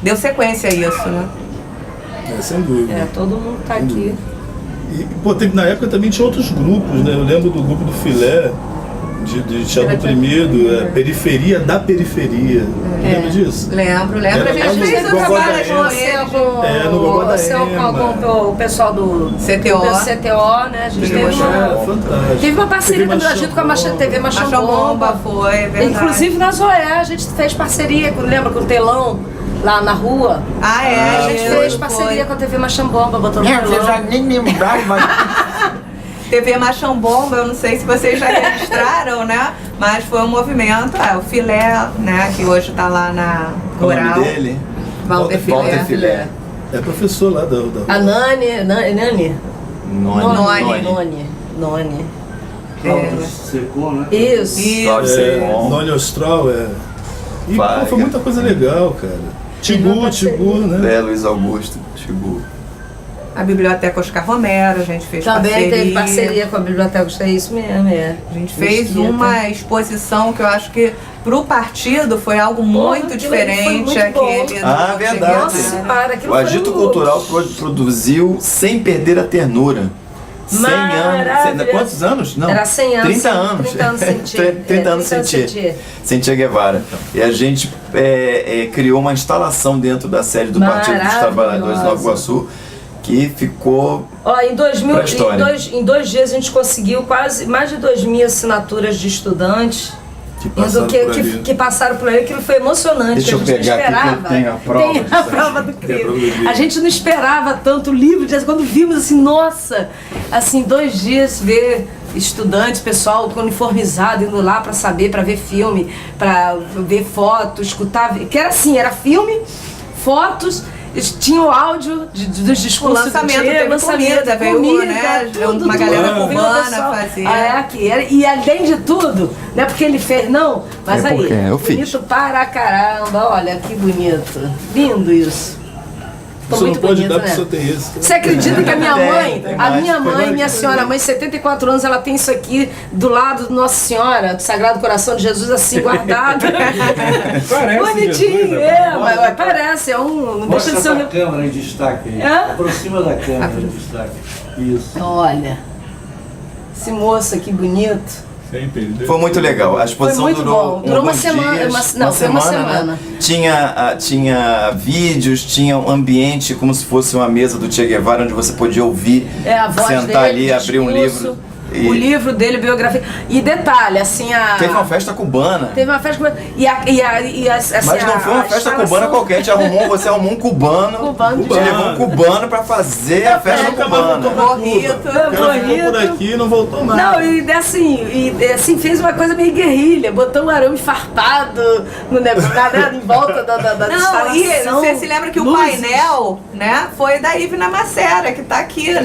deu sequência a isso, né? Sem dúvida. todo mundo tá aqui. E, pô, na época também tinha outros grupos, né? Eu lembro do grupo do Filé, de teatro oprimido, Periferia da Periferia. Lembra disso? Lembro. A Era gente lá no fez o Gogó trabalho da com Você eles. no Gogó da você Ema. com o pessoal do CTO. né? A gente Teve teve fantástico. teve uma parceria Teve também do Agito com a TV Machão Bomba foi, é verdade. Inclusive na Zoé, a gente fez parceria, lembra, com o Telão, lá na rua. A A gente fez parceria com a TV Machambomba, botando Eu já nem lembrava. TV Machambomba, eu não sei se vocês já registraram, né? Mas foi um movimento, o Filé, né? Que hoje tá lá na Qual o Rural. nome dele? Walter Filé. Walter Filé. É professor lá da A Nani. Noni. Secou, né? Isso. Cláudio Secon. Noni Austral, E Vai, pô, foi muita coisa legal, cara. Tibu, né? Luiz Augusto, Chibu. A Biblioteca Oscar Romero, a gente fez Também parceria. teve parceria com a Biblioteca, é isso mesmo, A gente fez Mesquita. uma exposição que eu acho que pro partido foi algo muito aquilo ali foi diferente. muito Aquele bom. Ah, verdade. Nossa senhora, aquilo O Agito foi Cultural produziu sem perder a ternura. 100 anos. Maravilhoso. Quantos anos? Não. Era 100 anos. 30 anos. 30 anos sem Che. 30 anos sem Che. Sem Che Guevara. E a gente criou uma instalação dentro da sede do Partido dos Trabalhadores de NovaIguaçu que ficou Ó, em 2000, pra história. em 2 dias a gente conseguiu quase mais de 2.000 assinaturas de estudantes que passaram por ali. Aquilo foi emocionante. Deixa eu a gente pegar não esperava. aqui que eu tenho a prova Tem disso a aí. prova do Tem a prova do crime. crime. A gente não esperava tanto livro. Quando vimos assim, nossa, assim, 2 dias ver estudantes, pessoal uniformizado indo lá para saber, para ver filme, para ver foto, escutar, que era assim, era filme, fotos. Tinha o áudio dos discursos O lançamento, do dia, teve comida, veio, né, uma galera cubana fazia. E além de tudo, não é porque ele fez, não, mas É porque aí, eu fiz. bonito para caramba, olha que bonito, lindo isso. Ficou Você não muito pode bonito, dar porque né? só tem esse. Você acredita que a minha mãe, tem a mais. minha mãe, minha senhora mãe, 74 anos, ela tem isso aqui do lado do Nossa Senhora, do Sagrado Coração de Jesus, assim, guardado. Parece Bonitinho, Jesus, mas parece, não deixa de ser Mostra um... pra câmera em destaque aí. Hã? Aproxima da câmera em destaque. Isso. Olha, esse moço aqui bonito. Sempre. Foi muito legal. A exposição muito durou bom. Durou uma alguns semana, dias, foi uma semana. Né? Tinha vídeos, tinha um ambiente como se fosse uma mesa do Che Guevara onde você podia ouvir, A voz sentar dele, ali, abrir um discurso, livro. O livro dele, biografia. E detalhe, assim, Teve uma festa cubana. Teve uma festa cubana. Assim, Mas não foi uma festa cubana qualquer, você arrumou um cubano. Cubano, Te levou um cubano pra fazer a festa cubana. Morrito. O cara ficou por aqui e não voltou mais. Não, assim, fez uma coisa meio guerrilha, botou um arame farpado no negócio, em volta da Não, e instalação. você se lembra que o Luzes. painel, né, foi da Ivna Macera, que tá aqui, né?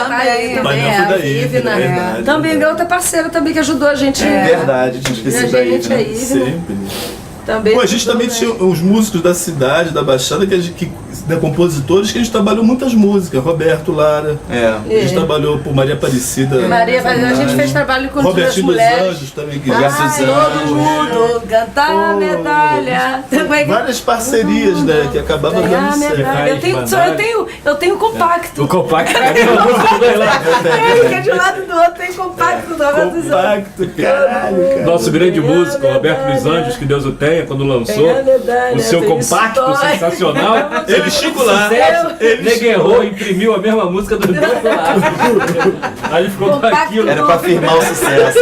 Tá aí O também, painel foi a da Ivna, Ivna. verdade. Também é outra parceira também que ajudou a gente. Verdade, tinha esquecido a daí, gente né? aí, Sempre. Também. Pô, a gente também tinha os músicos da cidade, da Baixada, compositores que a gente trabalhou muitas músicas. Roberto Lara, a gente trabalhou por Maria Aparecida. A gente fez trabalho com as Robertinho dos mulheres. Anjos também. Que Roberto dos Todo mundo cantar a Pô, medalha. Várias parcerias, né? Que acabavam Ganhar a dando certo. medalha. Eu tenho compacto. O compacto é a música dele lá. Fica de um lado do outro, tem compacto do Roberto dos Anjos. Compacto, caralho, cara. Nosso grande Ganhar a músico, Roberto dos medalha. Anjos, que Deus o tenha, quando lançou Ganhar a medalha, o seu tem compacto história. sensacional. Ele chegou lá. Sucesso. Ele Nego errou, imprimiu a mesma música do outro lado. Aí ele ficou com Compacto aquilo. Era pra firmar o sucesso.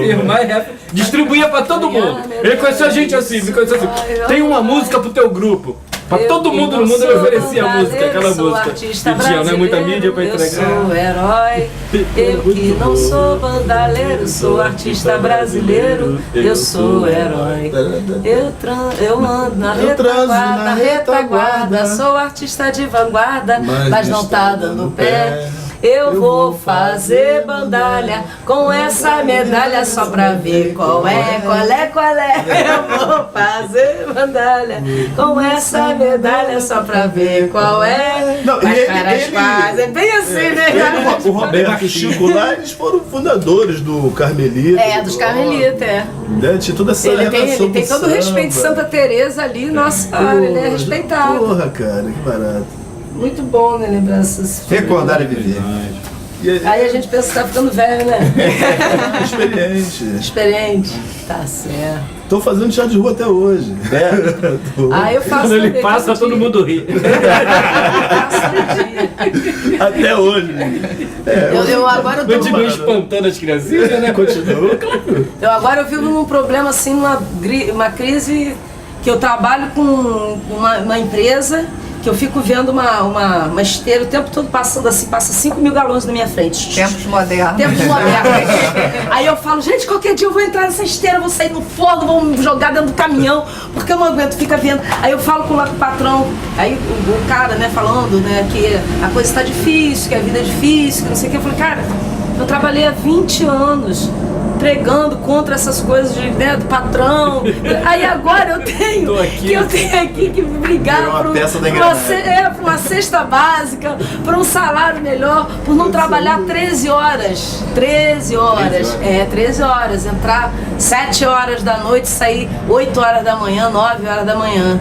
Firmar e distribuía pra todo mundo. Ele conheceu a gente assim, me conheceu assim. Tem uma música pro teu grupo. Pra todo mundo no mundo ele oferecia a música, aquela música. E tinha, né, muita mídia pra entregar. Eu sou herói, eu que não sou bandaleiro, sou artista brasileiro, eu sou herói. Eu ando na Eu transo na retaguarda, retaguarda. sou artista de vanguarda, mas não tá dando pé. Eu vou fazer bandalha com essa medalha só pra ver qual é. Eu vou fazer bandalha com essa medalha só pra ver qual é. Não, Mas e caras fazem bem assim, né? O Roberto e o Chico lá, eles foram fundadores do Carmelita. Dos Carmelitas, Né? Tinha toda essa Ele relação tem com todo o respeito de samba. Santa Teresa ali, nossa senhora, ele é respeitado. Porra, cara, que barato. Muito bom, né, lembrar essas... Recordar e viver. E aí, Aí a gente pensa que tá ficando velho, né? experiente. Experiente. Tá certo. Tô fazendo teatro de rua até hoje. Ah, eu faço Quando ele também, passa, todo mundo ri. Até hoje. Eu agora Continua tô... espantando as criancinhas, né? Continua. Eu agora eu vivo num problema assim, uma crise que eu trabalho com uma empresa que eu fico vendo uma esteira o tempo todo passando assim, passa 5 mil galões na minha frente. Tempos modernos. Tempos modernos. Aí eu falo, gente, qualquer dia eu vou entrar nessa esteira, vou sair no forno, vou me jogar dentro do caminhão, porque eu não aguento, fica vendo. Aí eu falo com o patrão, aí o cara, né, falando, né, que a coisa está difícil, que a vida é difícil, que não sei o que. Eu falei, cara, eu trabalhei há 20 anos pregando contra essas coisas né, do patrão. Aí agora eu tenho que brigar por uma cesta básica, por um salário melhor, por não trabalhar 13 horas. 13 horas. 13 horas. Entrar 7 horas da noite, sair 8 horas da manhã, 9 horas da manhã.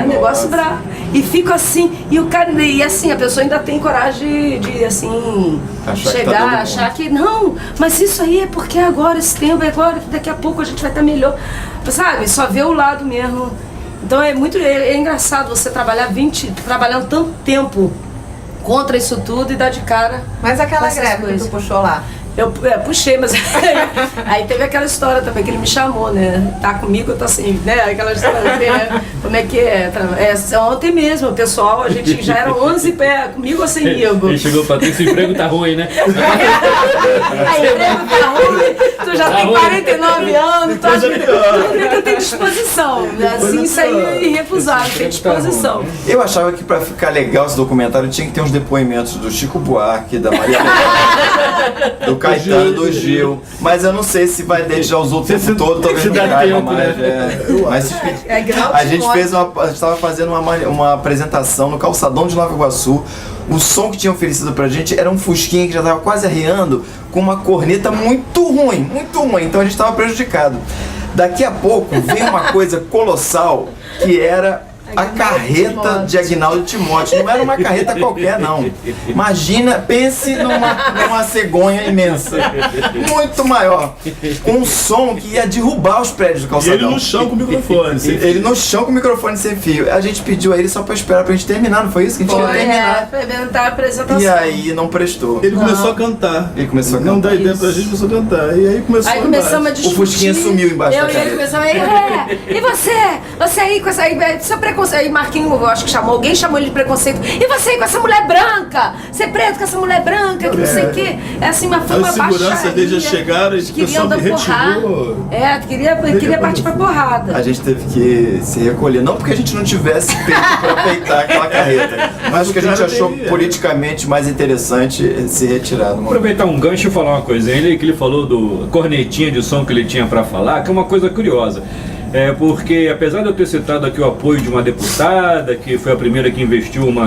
Negócio bravo. E fico assim, e o cara, e assim, a pessoa ainda tem coragem de assim, achar que não, mas isso aí é porque agora, esse tempo, é agora, que daqui a pouco a gente vai estar melhor. Sabe? Só vê o lado mesmo. Então é engraçado você trabalhando tanto tempo contra isso tudo e dar de cara. Mas aquela greve que tu puxou lá? Eu puxei, mas aí teve aquela história também que ele me chamou, né? Tá comigo, tá assim, né? Aquela história, né? Como é que é? Ontem mesmo, o pessoal, a gente já era 11 comigo ou semigo. Ele chegou pra ter esse emprego tá ruim, né? Aí, emprego tá ruim, tu já tem 49 anos, tu acha que tem disposição. Assim, isso aí é irrefusável, tem disposição. Eu achava que pra ficar legal esse documentário tinha que ter uns depoimentos do Chico Buarque, da Maria do Caetano, do Gil, mas eu não sei se vai deixar os outros todo, talvez não caiba mais. Mas a gente estava fazendo uma apresentação no calçadão de Nova Iguaçu. O som que tinha oferecido pra gente era um fusquinha que já estava quase arreando, com uma corneta muito ruim, então a gente estava prejudicado. Daqui a pouco veio uma coisa colossal, que era a carreta de Aguinaldo Timóteo. Não era uma carreta qualquer, não. Imagina, pense numa cegonha imensa, muito maior, com um som que ia derrubar os prédios do calçadão. E ele no chão com o microfone. Ele no chão com o microfone sem fio. A gente pediu a ele só pra esperar pra gente terminar, não foi isso? Que a gente ia terminar. Pra a apresentação. E aí não prestou. Ele começou a cantar. Não dá ideia pra gente, começou a cantar. E aí começamos a discutir. O fusquinha sumiu embaixo da carreta. E ele começou e você aí com essa seu preconceito. Aí Marquinhos, eu acho que alguém chamou ele de preconceito. E você aí com essa mulher branca? Você é preto com essa mulher branca, que não sei o quê. É assim, uma baixaria. As seguranças dele já chegaram e o pessoal me retirou. Queria partir pra porrada. A gente teve que se recolher. Não porque a gente não tivesse peito pra peitar aquela carreta, mas porque a gente achou politicamente mais interessante se retirar. Vou aproveitar um gancho e falar uma coisa. Ele falou do cornetinha de som que ele tinha pra falar, que é uma coisa curiosa. Porque apesar de eu ter citado aqui o apoio de uma deputada, que foi a primeira que investiu uma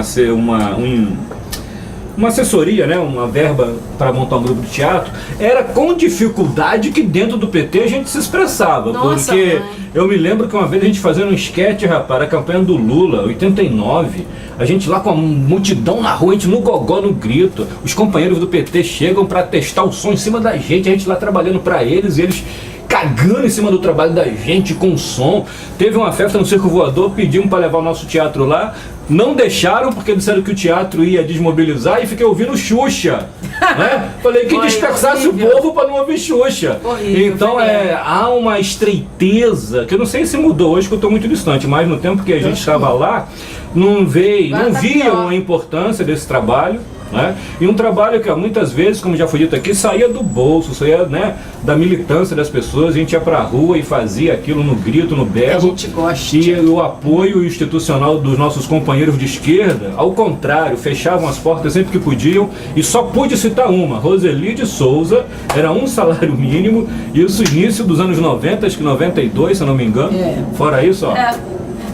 assessoria, né, uma verba para montar um grupo de teatro, era com dificuldade que dentro do PT a gente se expressava. Nossa, porque mãe. Eu me lembro que uma vez a gente fazendo um esquete, rapaz, a campanha do Lula, 89, a gente lá com a multidão na rua, a gente no gogó, no grito, os companheiros do PT chegam para testar o som em cima da gente, a gente lá trabalhando para eles, e eles cagando em cima do trabalho da gente com som. Teve uma festa no Circo Voador, pedimos para levar o nosso teatro lá, não deixaram porque disseram que o teatro ia desmobilizar e fiquei ouvindo Xuxa, né? Falei que dispersasse horrível. O povo para não ouvir Xuxa. Horrível, então há uma estreiteza que eu não sei se mudou hoje, que eu estou muito distante, mas no tempo que a gente estava lá, não viam a importância desse trabalho. Né? E um trabalho que muitas vezes, como já foi dito aqui, saía do bolso, saía, né, da militância das pessoas, a gente ia pra rua e fazia aquilo no grito, no berro. A gente gosta. E o apoio institucional dos nossos companheiros de esquerda, ao contrário, fechavam as portas sempre que podiam, e só pude citar uma, Roseli de Souza, era um salário mínimo, isso início dos anos 90, acho que 92, se eu não me engano. Fora isso, ó.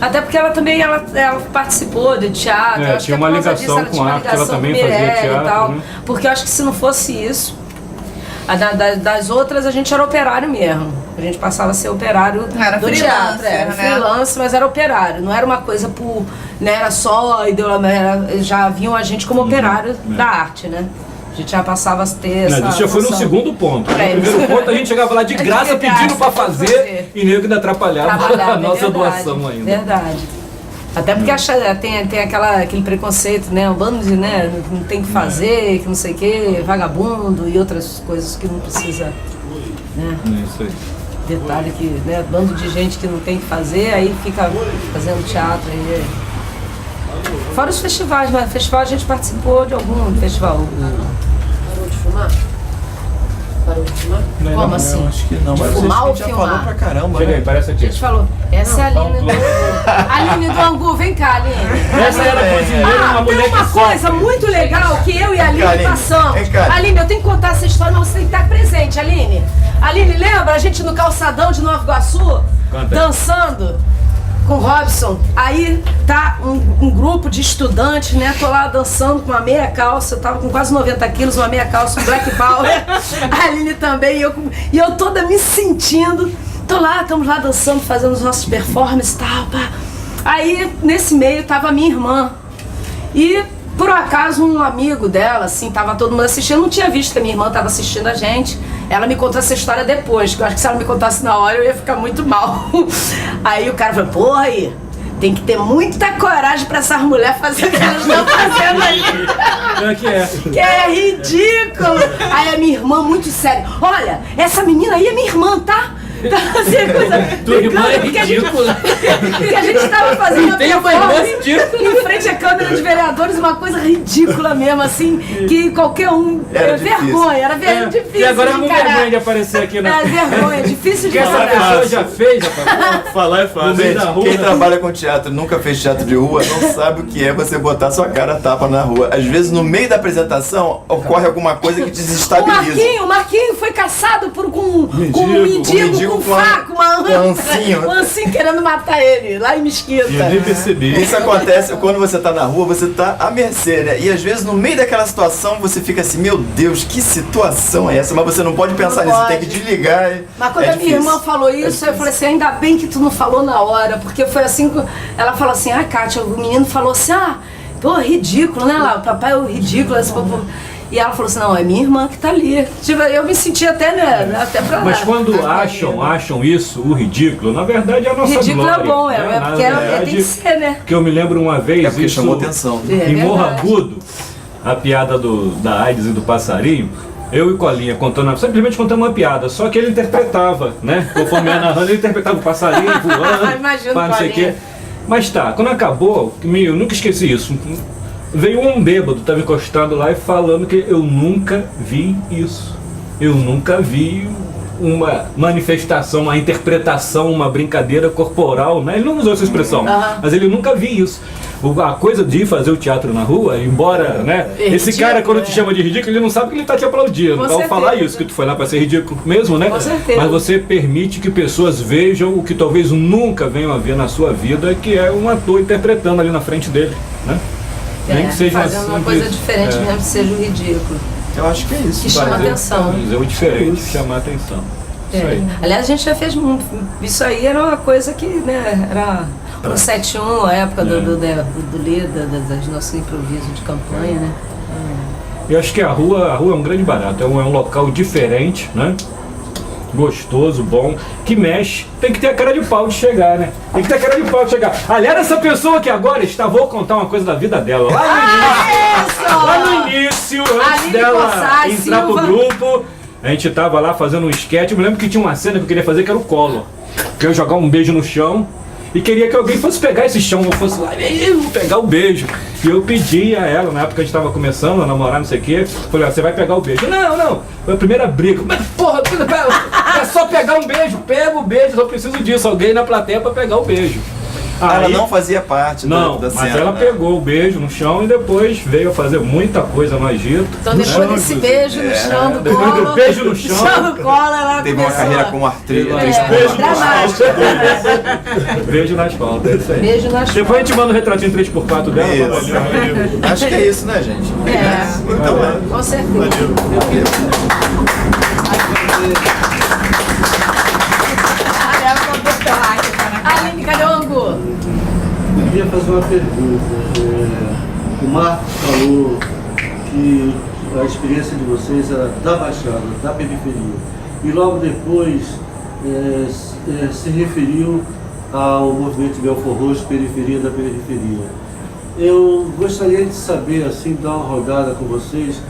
Até porque ela também ela participou de teatro. Tinha uma ligação com arte, ela também fazia teatro. E tal, né? Porque eu acho que se não fosse isso, das outras a gente era operário mesmo. A gente passava a ser operário do teatro. Era freelance, mas era operário. Não era uma coisa por. Né, era só já viam a gente como operário da arte, né? A gente já passava a ter essa isso já foi no segundo ponto. No primeiro ponto a gente chegava lá de graça pedindo para fazer e nego ainda atrapalhava a nossa doação ainda. Verdade. Até porque tem aquele preconceito, né? Um bando de, né? Não tem que fazer, que não sei o que, vagabundo e outras coisas que não precisa. Né? Isso aí. detalhe que, né, bando de gente que não tem o que fazer, aí fica fazendo teatro aí. Fora os festivais, mas no festival a gente participou de algum festival. Parou de fumar? Parou de fumar? Como assim? Acho que não, mas fumar a ou gente já filmar? falou pra caramba, Chega aí, né? parece A aqui. gente falou, essa é a Aline do Angu. Aline do Angu, vem cá, Aline. Essa era a cozinheira, uma mulher Tem uma que coisa muito legal que eu e a Aline Aline, passamos. vem cá. Aline, eu tenho que contar essa história, mas você tem que estar presente, Aline. Aline, lembra a gente no calçadão de Nova Iguaçu? Conta aí. Dançando com o Robson. Aí tá um grupo de estudantes, né? Tô lá dançando com uma meia calça. Eu tava com quase 90 quilos, uma meia calça, um black power. A Aline também. E eu toda me sentindo. Estamos lá dançando, fazendo as nossas performances e tal. Pá. Aí, nesse meio, tava a minha irmã. E, por acaso, um amigo dela, assim, tava todo mundo assistindo. Eu não tinha visto que a minha irmã tava assistindo a gente. Ela me contou essa história depois, que eu acho que se ela me contasse na hora, eu ia ficar muito mal. Aí o cara falou, porra aí, tem que ter muita coragem pra essas mulheres fazer o que elas estão fazendo aí. Que é ridículo. Aí a minha irmã, muito séria, olha, essa menina aí é minha irmã, tá? Tua irmã é ridícula. Porque a gente tava fazendo Tem uma irmã ridícula. em frente à Câmara de Vereadores, uma coisa ridícula mesmo, assim, que qualquer um... Era vergonha, era difícil. E agora é uma encarar. vergonha de aparecer aqui, né? É vergonha, difícil de Porque essa falar. pessoa já fez, rapaz. Falar é fácil. No meio da rua. Quem trabalha com teatro, nunca fez teatro de rua, não sabe o que é você botar sua cara a tapa na rua. Às vezes, no meio da apresentação, ocorre alguma coisa que desestabiliza. O Marquinho foi caçado com um Mendigo, mendigo, com um faca, uma ancinho. um ancinho querendo matar ele, lá em Mesquita. Eu nem percebi. Isso acontece quando você tá na rua, você tá à mercê, né? E às vezes no meio daquela situação você fica assim, meu Deus, que situação é essa? Mas você não pode pensar Não nisso, pode. tem que desligar. Mas quando É a minha difícil. irmã falou isso, eu falei assim, ainda bem que tu não falou na hora, porque foi assim que ela falou assim, Kátia, o menino falou assim, pô, ridículo, né? Lá, o papai é o ridículo, esse papai... E ela falou assim, não, é minha irmã que tá ali. Tipo, eu me senti até, né, até pra lá. Mas quando acham isso, o ridículo, na verdade é a nossa Ridículo glória. é bom, né? Na porque verdade, tem que ser, né? que eu me lembro uma vez, É porque isso, chamou atenção. É em Morro verdade. Agudo, a piada da AIDS e do passarinho, eu e Colinha simplesmente contando uma piada, só que ele interpretava, né? Conforme ia narrando, ele interpretava o passarinho voando, Imagino pá, não sei o Colinha. quê. Mas tá, quando acabou, eu nunca esqueci isso. Veio um bêbado, tava encostado lá e falando que eu nunca vi isso. Eu nunca vi uma manifestação, uma interpretação, uma brincadeira corporal, né? Ele não usou essa expressão, mas ele nunca vi isso. A coisa de fazer o teatro na rua, embora, né? Esse ridículo, cara, quando te chama de ridículo, ele não sabe que ele tá te aplaudindo. Com Ao certeza. falar isso, que tu foi lá pra ser ridículo mesmo, né? Com certeza. Mas você permite que pessoas vejam o que talvez nunca venham a ver na sua vida, que é um ator interpretando ali na frente dele, né? Nem que seja fazendo uma assim, coisa isso. diferente mesmo que seja o ridículo. Eu acho que é isso. Que chama Vai. atenção. É o diferente, chamar a atenção. Isso aí. Aliás, a gente já fez muito. Isso aí era uma coisa que, né, era o 71, a época do Leda, das nossos improvisos de campanha, né? Eu acho que a rua é um grande barato, é um local diferente, né? Gostoso, bom, que mexe, tem que ter a cara de pau de chegar, né? Tem que ter a cara de pau de chegar. Aliás, essa pessoa que agora está, vou contar uma coisa da vida dela. Lá no início, antes Aline dela Bossai entrar pro Silva. grupo, a gente tava lá fazendo um sketch. Eu me lembro que tinha uma cena que eu queria fazer que era o Collor. Que eu ia jogar um beijo no chão e queria que alguém fosse pegar esse chão, eu fosse lá e pegar o beijo. E eu pedi a ela, na época que a gente tava começando a namorar, não sei o quê, falei, você vai pegar o beijo. Não, foi a primeira briga. Mas porra, é só pegar um beijo, pega o beijo, só preciso disso, alguém na plateia pra pegar o beijo. Ela Aí- não fazia parte Não, da cena. mas ela pegou o beijo no chão e depois veio fazer muita coisa no Egito. Então depois desse beijo no chão do depois do colo. beijo no chão. do colo, ela Teve uma começou. carreira como atriz. Beijo dramático. Beijo na espalda, é isso aí. Beijo nas Depois a gente manda um retratinho 3x4 dela. Isso. Acho que é isso, né, gente? Então, Com certeza. Aline, cadê o Angu? Eu queria fazer uma pergunta. O Marcos falou que a experiência de vocês era da Baixada, da periferia. E logo depois se referiu ao movimento de Belfort Roxo, periferia da periferia. Eu gostaria de saber, assim, dar uma rodada com vocês,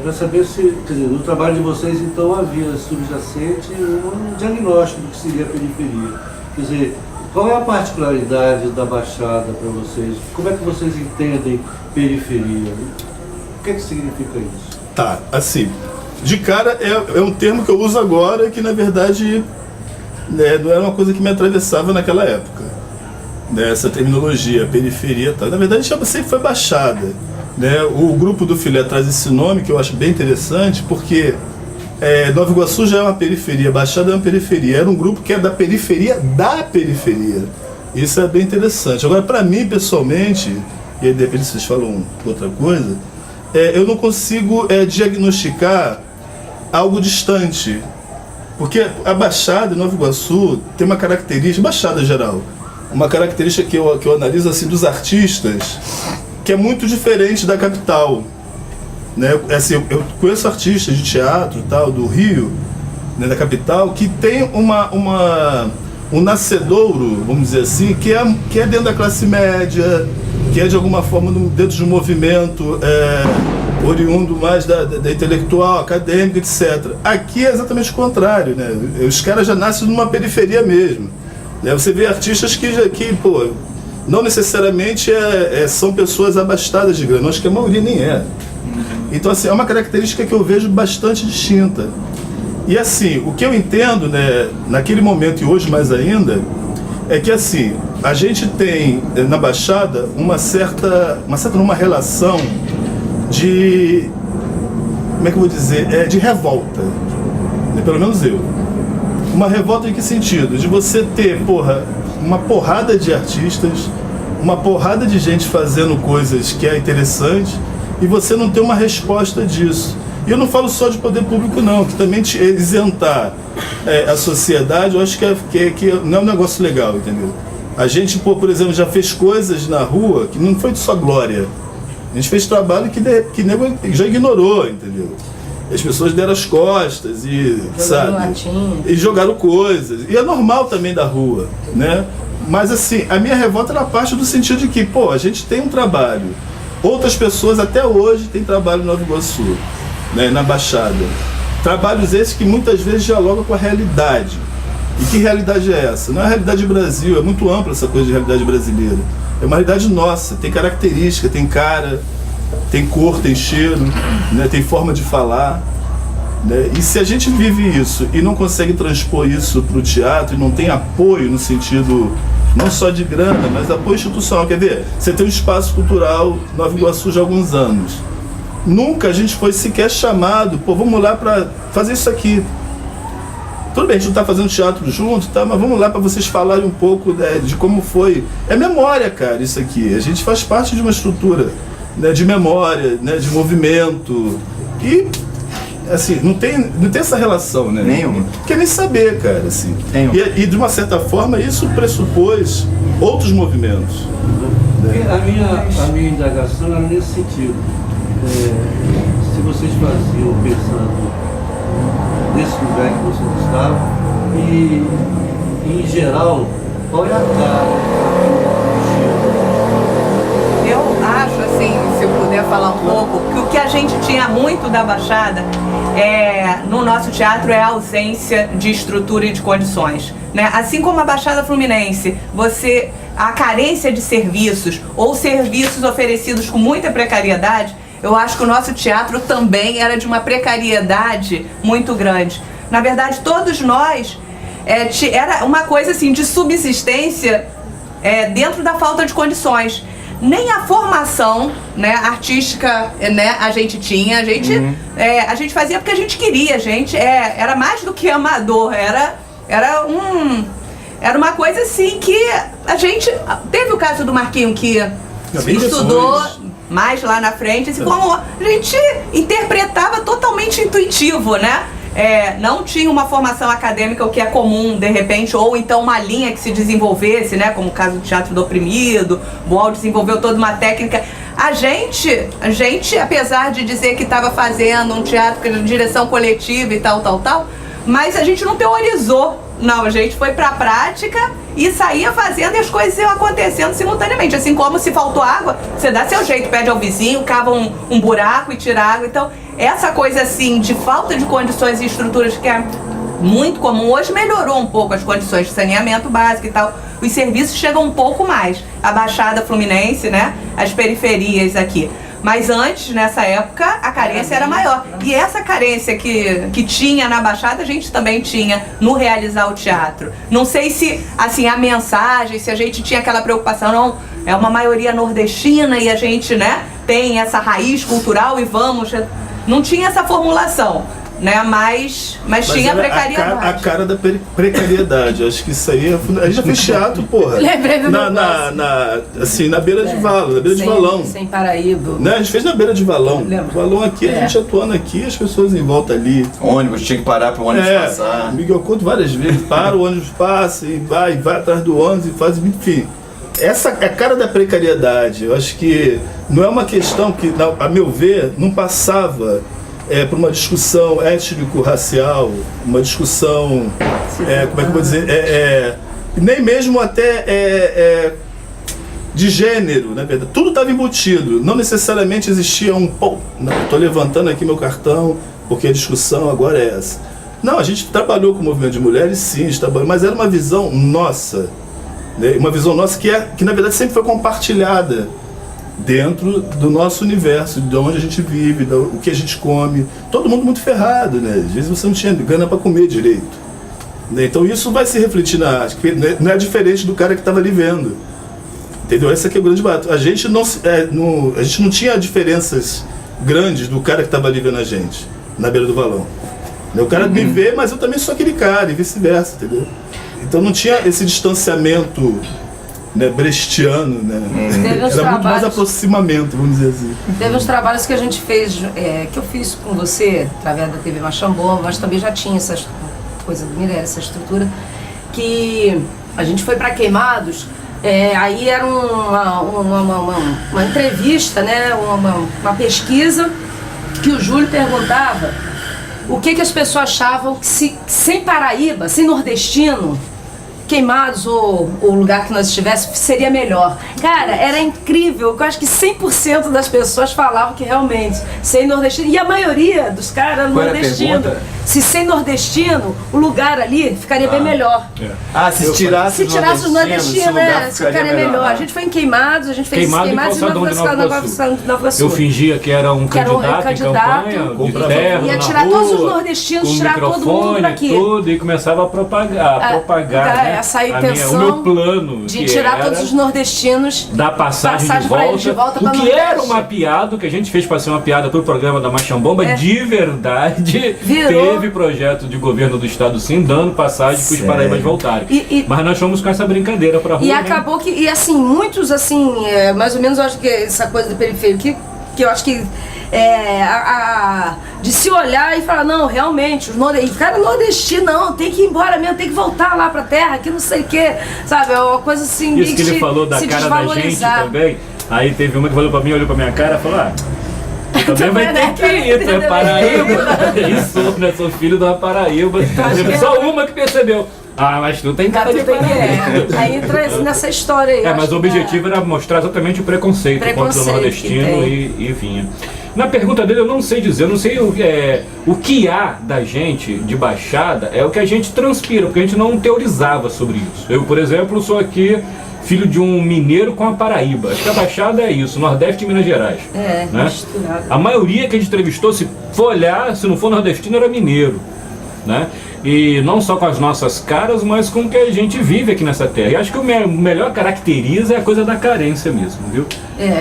para saber se, quer dizer, no trabalho de vocês então havia subjacente um diagnóstico do que seria a periferia. Quer dizer, qual é a particularidade da Baixada para vocês? Como é que vocês entendem periferia? O que é que significa isso? Tá, assim, de cara é um termo que eu uso agora que na verdade não era uma coisa que me atravessava naquela época, né, essa terminologia, periferia, tá. Na verdade sempre foi Baixada, né. O grupo do Filé traz esse nome que eu acho bem interessante porque Nova Iguaçu já é uma periferia, Baixada é uma periferia, era um grupo que é da periferia. Isso é bem interessante. Agora, para mim pessoalmente, e aí de repente vocês falam outra coisa, eu não consigo diagnosticar algo distante, porque a Baixada e Nova Iguaçu tem uma característica, Baixada geral, uma característica que eu analiso assim dos artistas, que é muito diferente da capital, né? Assim, eu conheço artistas de teatro e tal do Rio, né, da capital, que tem um nascedouro, vamos dizer assim, que é dentro da classe média, que é de alguma forma dentro de um movimento oriundo mais da intelectual, acadêmica, etc. Aqui é exatamente o contrário, né? Os caras já nascem numa periferia mesmo, né? Você vê artistas que pô, não necessariamente são pessoas abastadas de grana, acho que a maioria nem é. Então, assim, é uma característica que eu vejo bastante distinta. E, assim, o que eu entendo, né, naquele momento e hoje mais ainda, é que, assim, a gente tem na Baixada uma relação de, como é que eu vou dizer, de revolta, pelo menos eu. Uma revolta em que sentido? De você ter, uma porrada de artistas, uma porrada de gente fazendo coisas que é interessante, e você não ter uma resposta disso. E eu não falo só de poder público não, que também isentar a sociedade, eu acho que não é um negócio legal, entendeu? A gente, por exemplo, já fez coisas na rua que não foi de só glória. A gente fez trabalho que nego já ignorou, entendeu? As pessoas deram as costas e, e jogaram coisas. E é normal também da rua, né? Mas assim, a minha revolta era parte do sentido de que, a gente tem um trabalho. Outras pessoas até hoje têm trabalho em Nova Iguaçu, né, na Baixada. Trabalhos esses que muitas vezes dialogam com a realidade. E que realidade é essa? Não é a realidade do Brasil, é muito ampla essa coisa de realidade brasileira. É uma realidade nossa, tem característica, tem cara, tem cor, tem cheiro, né, tem forma de falar. Né? E se a gente vive isso e não consegue transpor isso para o teatro e não tem apoio no sentido não só de grana, mas apoio institucional. Quer ver? Você tem um espaço cultural Nova Iguaçu já há alguns anos. Nunca a gente foi sequer chamado, vamos lá para fazer isso aqui. Tudo bem, a gente não está fazendo teatro junto, tá? Mas vamos lá para vocês falarem um pouco de como foi. É memória, cara, isso aqui. A gente faz parte de uma estrutura, né, de memória, né, de movimento. E, assim, não tem essa relação, né? Nenhuma. Não quer nem saber, cara, assim. E de uma certa forma, isso pressupôs outros movimentos. Né? A minha indagação era nesse sentido. Se vocês faziam pensando nesse lugar que vocês estavam e, em geral, qual é a cara? Eu acho, assim, se eu puder falar um pouco, que o que a gente tinha muito da Baixada no nosso teatro é a ausência de estrutura e de condições, né? Assim como a Baixada Fluminense, a carência de serviços ou serviços oferecidos com muita precariedade, eu acho que o nosso teatro também era de uma precariedade muito grande. Na verdade, todos nós, era uma coisa assim de subsistência dentro da falta de condições. Nem a formação, né, artística, né, a gente tinha, a gente fazia porque a gente queria, era mais do que amador, era uma coisa assim que a gente... Teve o caso do Marquinho que estudou mais lá na frente, assim, como a gente interpretava totalmente intuitivo, né? Não tinha uma formação acadêmica, o que é comum, de repente, ou então uma linha que se desenvolvesse, né? Como o caso do Teatro do Oprimido, Boal desenvolveu toda uma técnica. A gente, apesar de dizer que estava fazendo um teatro de direção coletiva e tal, mas a gente não teorizou, não, a gente foi pra prática e saía fazendo e as coisas iam acontecendo simultaneamente. Assim como se faltou água, você dá seu jeito, pede ao vizinho, cava um buraco e tira água. Então, essa coisa assim de falta de condições e estruturas que é muito comum, hoje melhorou um pouco as condições de saneamento básico e tal. Os serviços chegam um pouco mais. A Baixada Fluminense, né? As periferias aqui. Mas antes, nessa época, a carência era maior. E essa carência que tinha na Baixada, a gente também tinha no realizar o teatro. Não sei se, assim, a mensagem, se a gente tinha aquela preocupação, não, é uma maioria nordestina e a gente, né, tem essa raiz cultural e vamos... Não tinha essa formulação, né, mas tinha precariedade. A cara da precariedade, acho que isso aí a gente fez teatro, porra. Lembrei do assim, na beira de vala, na beira de valão. Sem Paraíba. Né? A gente fez na beira de valão. Valão aqui, a gente atuando aqui, as pessoas em volta ali. Ônibus, tinha que parar para o ônibus passar. Miguel conto várias vezes, para, o ônibus passa e vai atrás do ônibus e faz, enfim. Essa é a cara da precariedade. Eu acho que não é uma questão que, a meu ver, não passava por uma discussão étnico-racial, uma discussão, como é que eu vou dizer, nem mesmo até de gênero, na verdade. Tudo estava embutido, não necessariamente existia estou levantando aqui meu cartão, porque a discussão agora é essa. Não, a gente trabalhou com o movimento de mulheres, sim, mas era uma visão nossa, né? Uma visão nossa que na verdade sempre foi compartilhada dentro do nosso universo, de onde a gente vive, o que a gente come. Todo mundo muito ferrado, né? Às vezes você não tinha grana para comer direito, né? Então isso vai se refletir na arte, não é diferente do cara que estava ali vendo. Entendeu? Esse aqui é o grande barato. A gente não tinha diferenças grandes do cara que estava ali vendo a gente, na beira do valão. O cara me vê, mas eu também sou aquele cara, e vice-versa, entendeu? Então não tinha esse distanciamento, né, brechtiano, né? Era muito mais aproximamento, vamos dizer assim. Teve uns trabalhos que a gente fez, que eu fiz com você, através da TV Machamboma, mas também já tinha essa coisa do Mirella, essa estrutura, que a gente foi para Queimados, aí era uma entrevista, né, uma pesquisa, que o Júlio perguntava o que as pessoas achavam que sem Paraíba, sem nordestino, Queimados ou o lugar que nós estivéssemos seria melhor. Cara, era incrível. Eu acho que 100% das pessoas falavam que realmente sem nordestino, e a maioria dos caras eram nordestinos. Se sem nordestino, o lugar ali ficaria bem melhor. Se tirasse os nordestinos, ficaria melhor. A gente foi em Queimados, a gente fez Queimados e Nova Iguaçu. Eu fingia que era um candidato em campanha, de terno, ia tirar todos os nordestinos, tirar todo mundo daqui. Tudo, e começava a propagar, né? Essa intenção o meu plano de tirar todos os nordestinos da passagem de volta o que era uma piada, que a gente fez para ser uma piada pro programa da Machambomba, de verdade teve projeto de governo do estado sim, dando passagem para os paraíbas voltarem. Mas nós fomos com essa brincadeira para rua. E acabou que, e assim, muitos assim, mais ou menos eu acho que essa coisa do periférico, que eu acho que de se olhar e falar, não, realmente, o cara nordestino, não, tem que ir embora mesmo, tem que voltar lá pra terra, que não sei o que, sabe, é uma coisa assim, isso que ele falou da cara da gente também, aí teve uma que falou pra mim, olhou pra minha cara e falou, também vai ter que ir, tu é Paraíba, isso, né, sou filho de uma Paraíba, só uma que percebeu. Mas tu tem cara de Paraíba. Aí entra nessa história aí. Mas o objetivo era mostrar exatamente o preconceito contra o nordestino e vinha. Na pergunta dele eu não sei dizer, eu não sei o que há da gente de Baixada, é o que a gente transpira, porque a gente não teorizava sobre isso. Eu, por exemplo, sou aqui filho de um mineiro com a Paraíba. Acho que a Baixada é isso, Nordeste e Minas Gerais. Né? A maioria que a gente entrevistou, se for olhar, se não for nordestino, era mineiro. Né? E não só com as nossas caras, mas com o que a gente vive aqui nessa terra. E acho que o melhor caracteriza é a coisa da carência mesmo, viu?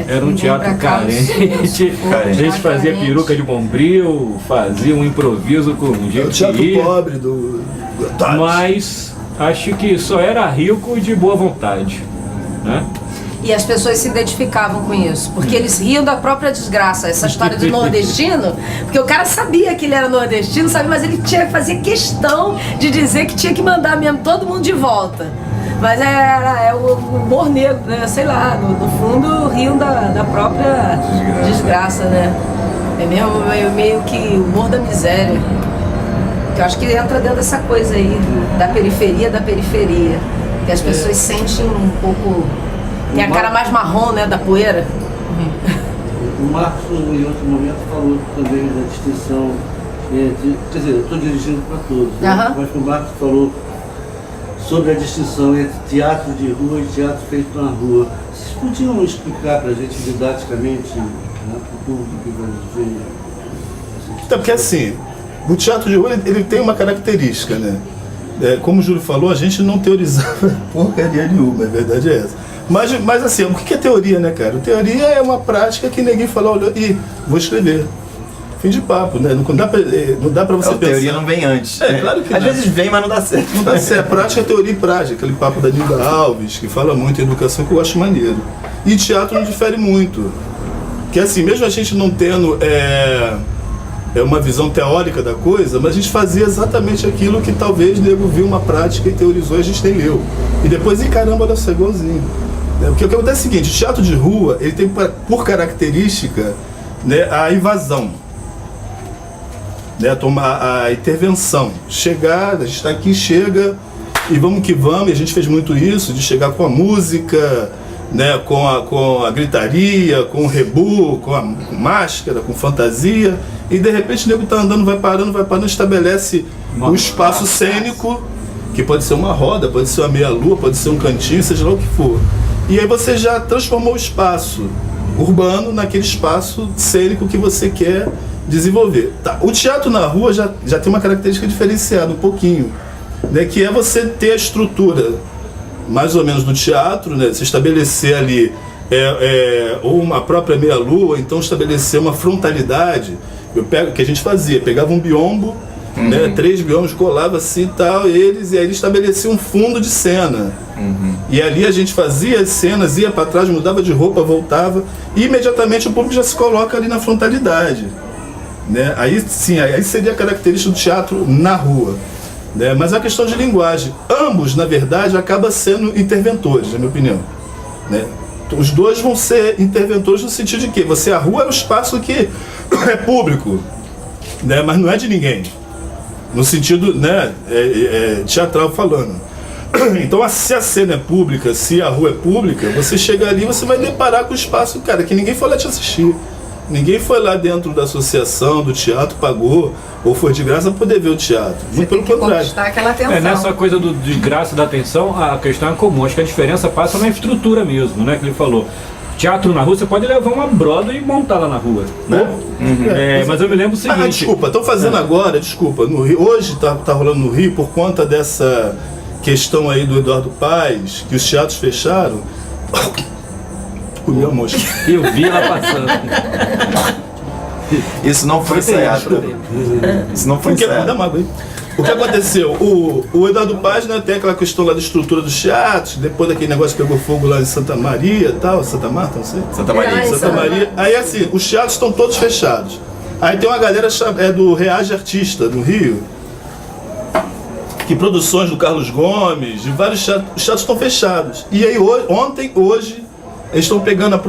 Era um teatro carente, a gente fazia peruca de bombril, fazia um improviso com gente. O teatro pobre do mas acho que só era rico de boa vontade, né? E as pessoas se identificavam com isso, porque eles riam da própria desgraça, essa história do nordestino, porque o cara sabia que ele era nordestino, sabe, mas ele fazia questão de dizer que tinha que mandar mesmo todo mundo de volta. Mas é o humor negro, né? Sei lá, no fundo riam da própria desgraça, né? É meio que o humor da miséria. Que eu acho que entra dentro dessa coisa aí da periferia. Que as pessoas sentem um pouco... Tem a cara mais marrom, né, da poeira. O Marcos, em outro momento, falou também da distinção entre... Quer dizer, eu estou dirigindo para todos, né? Mas o Marcos falou sobre a distinção entre teatro de rua e teatro feito na rua. Vocês podiam explicar para a gente didaticamente, né, para o público que vai ver? Então, porque assim, o teatro de rua ele tem uma característica, né? Como o Júlio falou, a gente não teorizava porcaria nenhuma, a verdade é essa. Mas assim, o que é teoria, né, cara? Teoria é uma prática que ninguém fala, olha, vou escrever. Fim de papo, né? Não dá pra você A pensar. teoria não vem antes. Claro que Às não. vezes vem, mas não dá certo. Não dá certo. Prática é teoria e prática. Aquele papo da Nilda Alves, que fala muito em educação, que eu acho maneiro. E teatro não difere muito. Que assim, mesmo a gente não tendo uma visão teórica da coisa, mas a gente fazia exatamente aquilo que talvez o nego viu uma prática e teorizou e a gente nem leu. E depois, caramba, olha só, igualzinho. Porque o que acontece é o seguinte, o teatro de rua, ele tem por característica, né, a invasão, né, a intervenção. Chegar, a gente está aqui, chega e vamos que vamos, e a gente fez muito isso, de chegar com a música, né, com a gritaria, com o rebu, com a máscara, com fantasia, e de repente o nego tá andando, vai parando, estabelece um espaço cênico, que pode ser uma roda, pode ser uma meia-lua, pode ser um cantinho, seja lá o que for. E aí você já transformou o espaço urbano naquele espaço cênico que você quer desenvolver. Tá. O teatro na rua já tem uma característica diferenciada, um pouquinho, né, que é você ter a estrutura mais ou menos do teatro, né, se estabelecer ali ou uma própria meia-lua, então estabelecer uma frontalidade. O que a gente fazia, pegava um biombo, né, 3 biombos, colava assim e tal, e aí ele estabelecia um fundo de cena. E ali a gente fazia as cenas, ia para trás, mudava de roupa, voltava, e imediatamente o público já se coloca ali na frontalidade. Né? Aí sim, aí seria a característica do teatro na rua. Né? Mas é uma questão de linguagem. Ambos, na verdade, acabam sendo interventores, na minha opinião. Né? Os dois vão ser interventores no sentido de que a rua é um espaço que é público, né? Mas não é de ninguém. No sentido, né, teatral falando. Então, se a cena é pública, se a rua é pública, você chega ali e você vai deparar com o espaço, cara, que ninguém foi lá te assistir. Ninguém foi lá dentro da associação, do teatro, pagou, ou foi de graça para poder ver o teatro. Você tem que conquistar aquela atenção. Nessa coisa de graça da atenção, a questão é comum. Acho que a diferença passa na estrutura mesmo, né, que ele falou. Teatro na rua, você pode levar uma broda e montar lá na rua, né? Mas eu me lembro o seguinte... desculpa, estão fazendo agora, no Rio, hoje tá rolando no Rio, por conta dessa questão aí do Eduardo Paes, que os teatros fecharam. Comi a mosca. Eu vi ela passando. Isso não foi ensaiado. Isso não foi ensaiado. Dá uma água aí. O que aconteceu? O Eduardo Paes, né, tem aquela questão lá da estrutura dos teatros, depois daquele negócio que pegou fogo lá em Santa Maria e tal, Santa Marta, não sei? Santa Maria. Santa Maria. Aí assim, os teatros estão todos fechados. Aí tem uma galera do Reage Artista, do Rio, que produções do Carlos Gomes, de vários teatros, os teatros estão fechados. E aí hoje, eles estão pegando as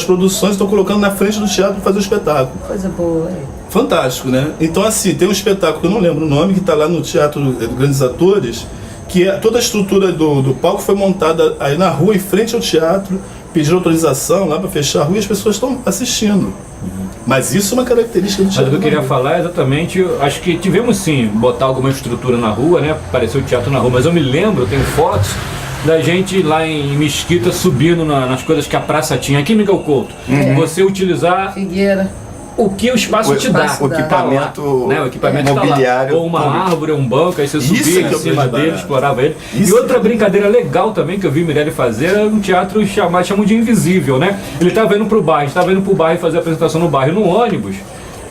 produções, estão colocando na frente do teatro para fazer o espetáculo. Coisa boa, Fantástico, né? Então, assim, tem um espetáculo que eu não lembro o nome, que está lá no Teatro dos Grandes Atores, que toda a estrutura do palco foi montada aí na rua, em frente ao teatro, pediram autorização lá para fechar a rua e as pessoas estão assistindo. Mas isso é uma característica do teatro. Mas o que eu queria falar exatamente, acho que tivemos sim, botar alguma estrutura na rua, né? Apareceu o teatro na rua, mas eu me lembro, eu tenho fotos da gente lá em Mesquita subindo nas coisas que a praça tinha, aqui em Miguel Couto. Você utilizar Figueira. O que o espaço te dá. O equipamento, né? O equipamento mobiliário. Tá lá. Ou uma árvore, um banco, aí você subia em cima dele, explorava ele. Isso e outra brincadeira legal também que eu vi Mirelle fazer era um teatro chamam de Invisível, né? Ele estava indo pro bairro, fazer a apresentação no bairro, no ônibus.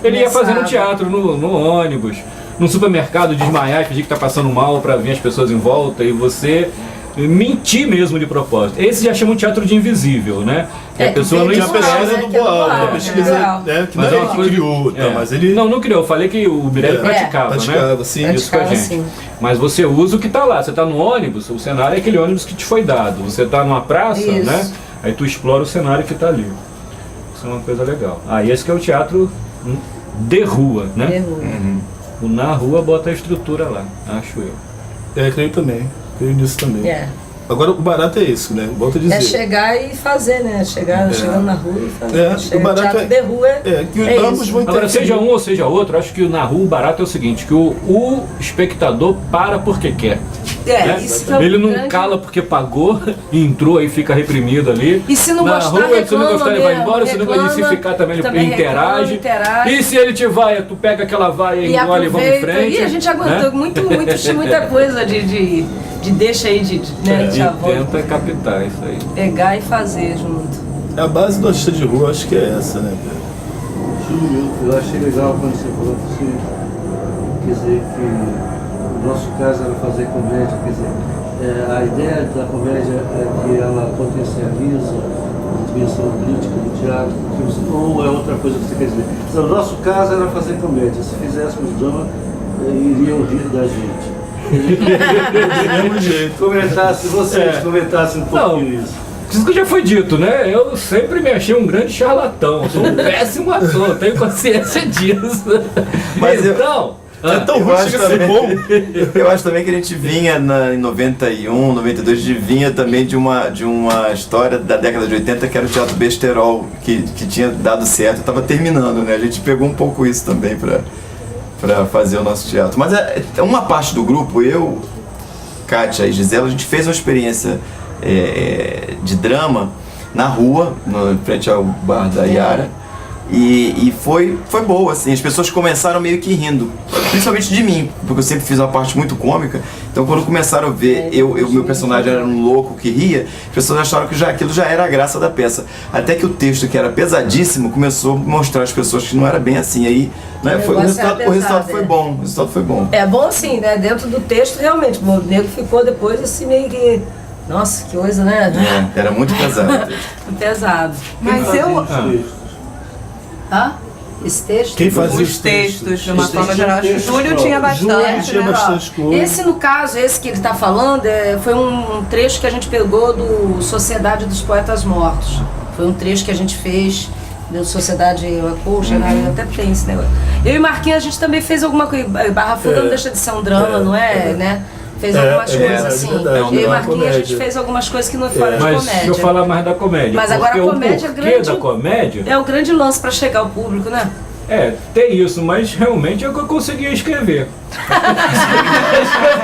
Ele ia fazendo teatro no ônibus, no supermercado, desmaiar, fingir que tá passando mal para vir as pessoas em volta e você mentir mesmo de propósito. Esse já chama um teatro de invisível, né? Que a pessoa não pesquisa do Boal, uma pesquisa, né, que não é ele que criou, mas ele... Não criou, eu falei que o Mirelle praticava, né? Sim, isso com a gente. Sim. Mas você usa o que está lá, você está no ônibus, o cenário é aquele ônibus que te foi dado. Você está numa praça, né? Aí tu explora o cenário que está ali. Isso é uma coisa legal. Esse que é o teatro de rua, né? De rua. O na rua bota a estrutura lá, acho eu. Creio também. Creio nisso também. Agora, o barato é isso, né? Volto a dizer. É chegar e fazer, né? Chegando na rua e fazer. O barato teatro de rua que é ambos isso. vão ter. Agora, seja um ou seja outro, acho que na rua o barato é o seguinte, que o espectador para porque quer. Né? Isso que é o Ele não grande... cala porque pagou, entrou e fica reprimido ali. E se não na gostar, rua, se não reclama gostar, ele vai mesmo, embora, se não reclama, gostar, se ficar também também interage. interage. E se ele te vai, tu pega aquela vaia e engole e vamos em frente. E a gente aguentou né? muita coisa de deixa aí, né, de avó. Tenta captar isso aí. Pegar e fazer junto. A base do artista de rua, acho que é essa, né, Pedro? Júlio, eu achei legal quando você falou que você, quer dizer, que o nosso caso era fazer comédia, quer dizer, a ideia da comédia é que ela potencializa a dimensão política do teatro, ou é outra coisa que você quer dizer? Então, o nosso caso era fazer comédia, se fizéssemos drama, iriam rir da gente. Do mesmo jeito. Comentassem um pouquinho isso. Isso que já foi dito, né? Eu sempre me achei um grande charlatão. Sou um péssimo ator, tenho consciência disso. Mas então. É tão eu ruim acho chega a ser bom. Eu acho também que a gente vinha em 91, 92, a gente vinha também de uma história da década de 80 que era o Teatro Besterol, que tinha dado certo e estava terminando, né? A gente pegou um pouco isso também para fazer o nosso teatro. Mas uma parte do grupo, eu, Kátia e Gisela, a gente fez uma experiência de drama na rua, em frente ao bar da Yara. E foi boa, assim, as pessoas começaram meio que rindo, principalmente de mim, porque eu sempre fiz uma parte muito cômica, então quando começaram a ver meu personagem era um louco que ria, as pessoas acharam que aquilo já era a graça da peça, até que o texto, que era pesadíssimo, começou a mostrar às pessoas que não era bem assim, aí né, o resultado foi bom. É bom assim, né, dentro do texto realmente, o nego ficou depois assim meio que, nossa, que coisa, né? Era muito pesado o texto. Pesado. Mas eu... Esse texto? Quem fazia Os textos, de uma forma geral. Acho que o Júlio tinha bastante, tinha né? bastante coisa. Esse, no caso, esse que ele está falando, foi um trecho que a gente pegou do Sociedade dos Poetas Mortos. Foi um trecho que a gente fez da Sociedade Coxa, né? Eu até tenho esse negócio. Eu e Marquinhos, a gente também fez alguma coisa. Barra Funda não deixa de ser um drama, não é? Né? Fez algumas coisas assim. Verdade, Eu e Marquinhos, a gente comédia. fez algumas coisas que não foram de Mas comédia. deixa eu falar mais da comédia. Mas agora porque a comédia o porquê grande da comédia é o grande lance para chegar ao público, né? Tem isso, mas realmente é o que eu conseguia escrever.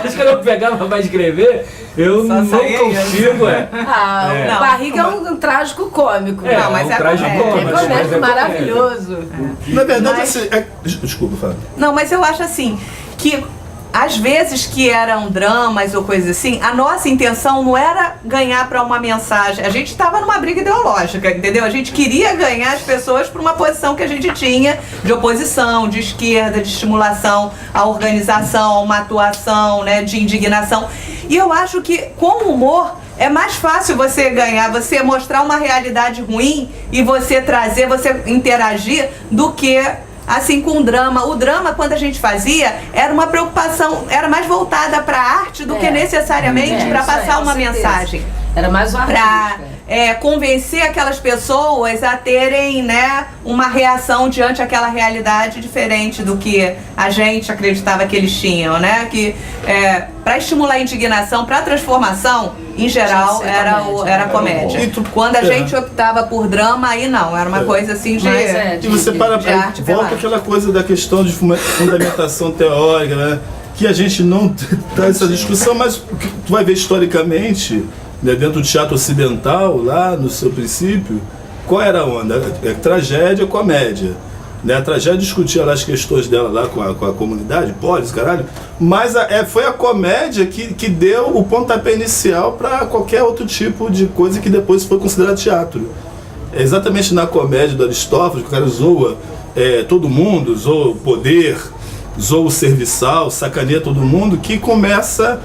As que eu não pegava para escrever, eu não consigo, O Barriga é um trágico cômico. Não, mas um é trágico comédia. cômico, É mas comédia maravilhoso. Na verdade, Mas- assim. Desculpa, Fábio. Não, mas eu acho assim, que às vezes que eram dramas ou coisas assim, a nossa intenção não era ganhar para uma mensagem. A gente estava numa briga ideológica, entendeu? A gente queria ganhar as pessoas para uma posição que a gente tinha de oposição, de esquerda, de estimulação à organização, a uma atuação, né, de indignação. E eu acho que com o humor é mais fácil você ganhar, você mostrar uma realidade ruim e você trazer, você interagir, do que assim com o drama. O drama, quando a gente fazia, era uma preocupação, era mais voltada para a arte do que necessariamente para isso aí, passar com uma certeza. mensagem. Era mais uma Para artística. convencer aquelas pessoas a terem, né, uma reação diante daquela realidade diferente do que a gente acreditava que eles tinham, né? Que para estimular a indignação, para a transformação, em geral, era comédia. E tu- Quando a gente optava por drama, aí não, era uma coisa assim de... Mas E você para de arte volta pela aquela coisa da questão de fundamentação teórica, né? Que a gente não traz essa discussão, mas o que tu vai ver historicamente, né, dentro do teatro ocidental, lá no seu princípio, qual era a onda? Tragédia, comédia. Né? A tragédia discutia lá as questões dela lá com a comunidade, polis, caralho, mas foi a comédia que deu o pontapé inicial para qualquer outro tipo de coisa que depois foi considerado teatro. É exatamente na comédia do Aristófanes, que o cara zoa todo mundo, zoa o poder, zoa o serviçal, sacaneia todo mundo, que começa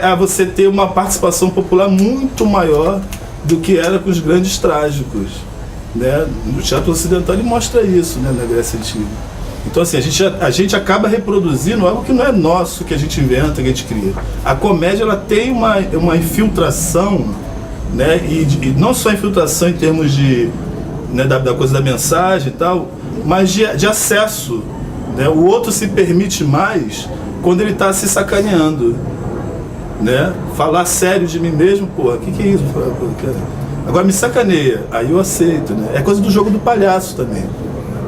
a você ter uma participação popular muito maior do que era com os grandes trágicos. Né? No teatro ocidental ele mostra isso, né, na Grécia Antiga. Então assim, a gente acaba reproduzindo algo que não é nosso, que a gente inventa, que a gente cria. A comédia ela tem uma infiltração, né, e não só infiltração em termos de, né, da coisa da mensagem e tal, mas de acesso. Né? O outro se permite mais quando ele está se sacaneando. né? Falar sério de mim mesmo, porra, que é isso? Agora me sacaneia, aí eu aceito, né? É coisa do jogo do palhaço também,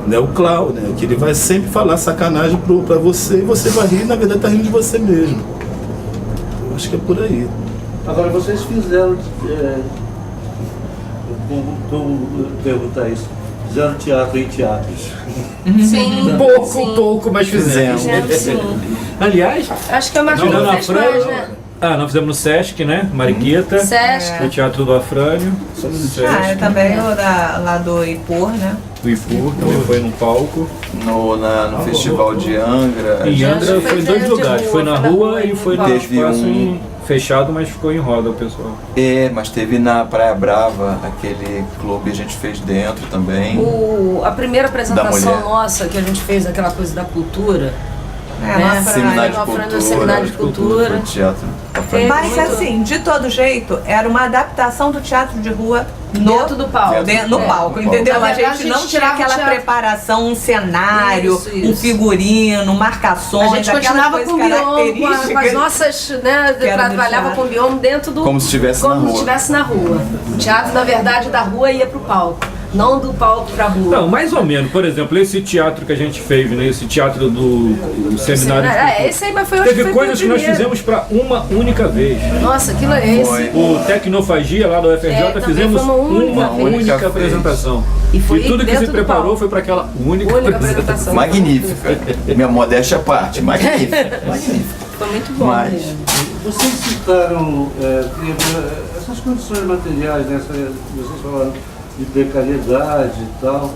né? O clown, né? Que ele vai sempre falar sacanagem pra você e você vai rir, na verdade tá rindo de você mesmo. Eu acho que é por aí. Agora, vocês fizeram, como perguntar isso, fizeram teatro em teatros. Sim, Pouco, mas fizemos. sim. Aliás, Acho que é uma tirando a coisa que fez mais, Afrânio, né? nós fizemos no Sesc, né? Mariquita, Sesc. o Teatro do Afrânio, Ah, também o lá do Ipor, né? o Ipu, também foi num palco. No Festival de Angra. Em Angra foi foi em dois de lugares, rua, foi na foi na rua rua e foi no Teve espaço fechado, mas ficou em roda o pessoal. Mas teve na Praia Brava, aquele clube a gente fez dentro também. A primeira Da apresentação mulher. nossa, que a gente fez aquela coisa da cultura, É, né? nossa, Seminário de no Afrânio, Cultura. Seminário de Cultura. Foi teatro. Mas Muito- assim, de todo jeito, era uma adaptação do teatro de rua Dentro do palco. no É. palco, No entendeu? palco. A Na verdade, gente não a gente tinha tirava o aquela teatro. preparação, um cenário, Isso. um figurino, A marcações, gente aquelas continuava coisas com o bioma, com características. as nossas, né, Que era do trabalhava teatro. com o bioma dentro do... Como se estivesse na como se rua. estivesse na rua. O teatro, na verdade, da rua ia pro palco, não do palco pra rua. Não, mais ou menos. Por exemplo, esse teatro que a gente fez, né? Esse teatro do Seminário de Cultura. Esse aí, mas foi, acho que Teve foi coisas o que nós primeiro. fizemos para uma única vez. Nossa, aquilo é esse. Foi. O Tecnofagia lá do UFRJ também fizemos foi uma uma única única vez. apresentação. E foi tudo que dentro se do preparou palco. foi para aquela única Única apresentação. apresentação. Magnífica. Minha modéstia à parte, magnífica. Magnífica. Foi muito bom Mas- mesmo. Vocês citaram essas condições materiais, né? Vocês falaram de precariedade e tal,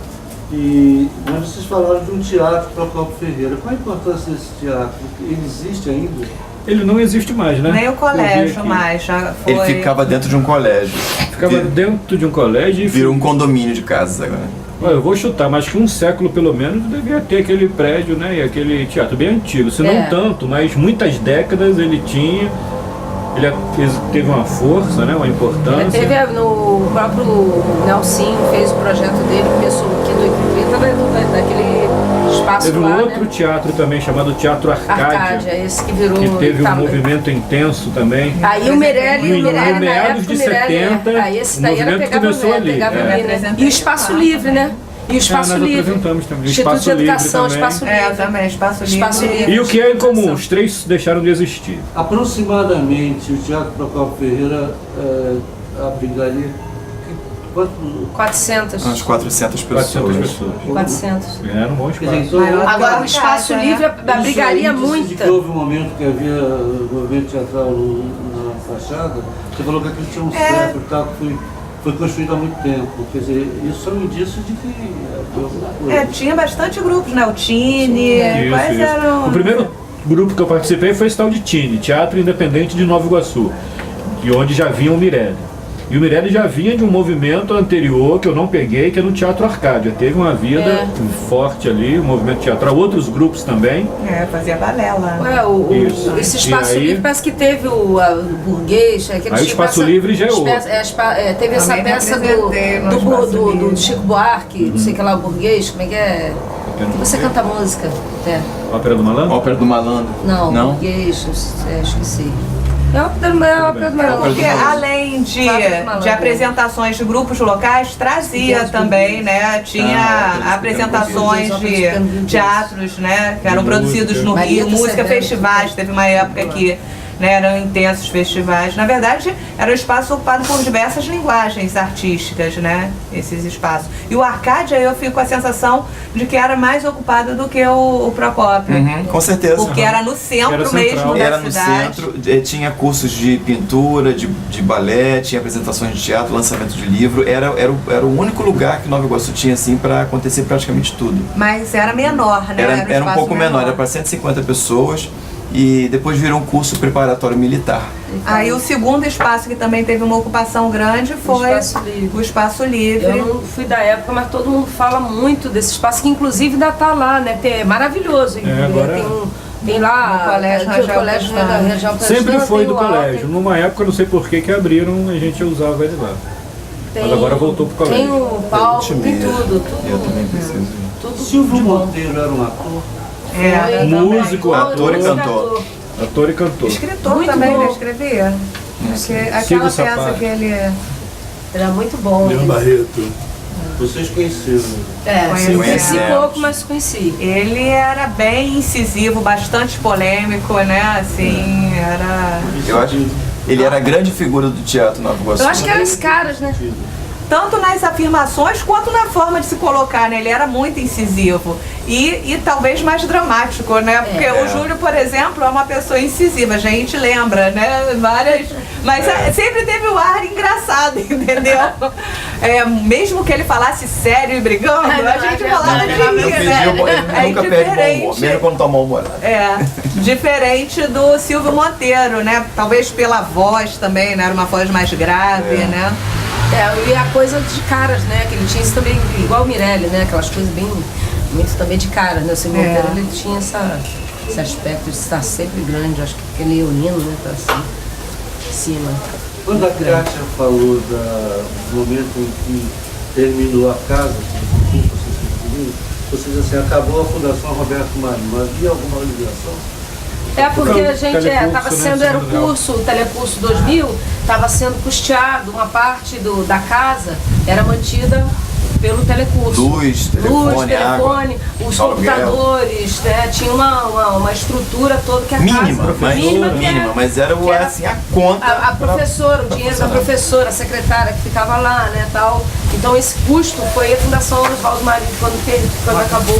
mas vocês falaram de um teatro Procópio Ferreira. Qual a importância desse teatro? Ele existe ainda? Ele não existe mais, né? Nem o Eu vi colégio aqui. mais, já foi. Ele ficava dentro de um colégio. Ficava dentro de um colégio e Virou um condomínio de casas agora. Olha, eu vou chutar, mas que um século pelo menos devia ter aquele prédio, né? E aquele teatro bem antigo. Se não É. tanto, mas muitas décadas ele tinha. Ele teve uma força, né? Uma importância. Teve no próprio Nelsinho, fez o projeto dele, começou no Quinto e daquele espaço Teve lá, um outro né? teatro também chamado Teatro Arcádia, Arcádia, esse que virou... que teve um tá- movimento intenso também. Aí o Meirelli, No na meados época, de o Meirelli, 70, aí esse o daí era movimento pegava, começou ali, pegava é. ali, né? E o Espaço Livre, né? E o Espaço nós Livre. apresentamos também, o Instituto Espaço de Livre Educação, também. Espaço Livre. É, também, espaço livre. Espaço livre. E o que é em comum? Os três deixaram de existir. Aproximadamente, o Teatro Procópio Ferreira abrigaria quanto? 400. Umas 400 pessoas. 400 pessoas. 400. Era um bom Quer dizer, espaço. então, Maior. Agora o Espaço Arcádia, Livre né? abrigaria isso aí, de que muita. houve um momento que havia movimento teatral na fachada, você falou que aquilo tinha um século e tal, que foi construído há muito tempo. Quer dizer, isso é um indício de que havia alguma coisa. Tinha bastante grupos, né? O Tine, quais Isso. eram? O primeiro grupo que eu participei foi esse tal de Tine, Teatro Independente de Nova Iguaçu, e onde já vinha o Meirelli. E o Meirelli já vinha de um movimento anterior que eu não peguei, que é no Teatro Arcádia. Teve uma vida forte ali, um movimento teatral, outros grupos também. Fazia balela. Isso. Esse Espaço E aí- Livre parece que teve o burguês. Aquele Aí o Espaço Livre já é outro. Teve essa Também peça representei no Espaço do Livre. Chico Buarque, não sei o que lá, o burguês, como é que é? Que você canta música. É. Ópera do Malandro? Ópera do Malandro. Não, Não? burguês, esqueci. É ópera do Malandro. Porque além de apresentações de grupos locais, trazia também, né? Tinha apresentações de teatros, né? Que eram De produzidos no música. Rio, Marieta música, Severo. festivais, teve uma época que eram intensos festivais. Na verdade, era um espaço ocupado por diversas linguagens artísticas, né? Esses espaços. E o Arcádia, eu fico com a sensação de que era mais ocupado do que o Procópio. Com certeza. Porque era no centro Era mesmo central. da Era no cidade. centro, tinha cursos de pintura, de balé, tinha apresentações de teatro, lançamento de livro. Era o único lugar que Nova Iguaçu tinha assim para acontecer praticamente tudo. Mas era menor, né? Era um espaço pouco menor, era para 150 pessoas e depois virou um curso preparatório militar. Aí o segundo espaço que também teve uma ocupação grande foi Espaço Livre. o Espaço Livre. Eu não fui da época, mas todo mundo fala muito desse espaço, que inclusive ainda tá lá, né? É maravilhoso. agora- Tem lá No Colégio o Rangel Colégio Pestana. Rangel Pestana, Sempre foi tem do o Alto, colégio. Numa época, não sei por que abriram, a gente usava ele lá. tem- Mas agora voltou pro colégio. Tem o palco, tem tudo. Eu também preciso. Tudo Silvio de bom. Monteiro era um ator. Era Foi também. Músico, Foi ator e músico, cantor. ator. Ator e cantor. Escritor Muito também, bom. ele escrevia. Aquela Silvio peça Sampaio. que ele... Era muito bom. Leandro Barreto. Vocês conheceram? Conheci Conhecemos. pouco, mas conheci. Ele era bem incisivo, bastante polêmico, né? Assim, era... Eu acho que ele era a grande figura do teatro Nova Iguaçu. Eu acho que eram os caras, né? Tanto nas afirmações quanto na forma de se colocar, né? Ele era muito incisivo e talvez mais dramático, né? Porque o Júlio, por exemplo, é uma pessoa incisiva, a gente lembra, né? Várias... Mas sempre teve o ar engraçado, entendeu? Mesmo que ele falasse sério e brigando, a gente falava de Ele rir, né? nunca perde bom humor, mesmo quando tá mal-humorado. Diferente do Silvio Monteiro, né? Talvez pela voz também, né? Era uma voz mais grave, né? E a coisa de caras, né? Que ele tinha isso também, igual o Mirelli, né? Aquelas coisas bem, muito também de cara, né? O Silvio Monteiro, ele tinha esse aspecto de estar sempre grande, acho que aquele leonino, né? Tá assim, em cima. Quando a Kátia falou do momento em que terminou a casa, vocês assim, acabou a Fundação Roberto Marinho, havia alguma ligação? Porque a gente telecurso, estava né, sendo, era o segundo grau. curso, o Telecurso 2000, estava sendo custeado, uma parte da casa era mantida pelo Telecurso. Luz, telefone, os aluguel. computadores, né? Tinha uma estrutura toda que a Mínima, casa... Mínima, mas era que era assim, a conta. a professora, o dinheiro da professora, a secretária que ficava lá, né, tal. Então esse custo foi a Fundação Oswaldo Marinho, quando acabou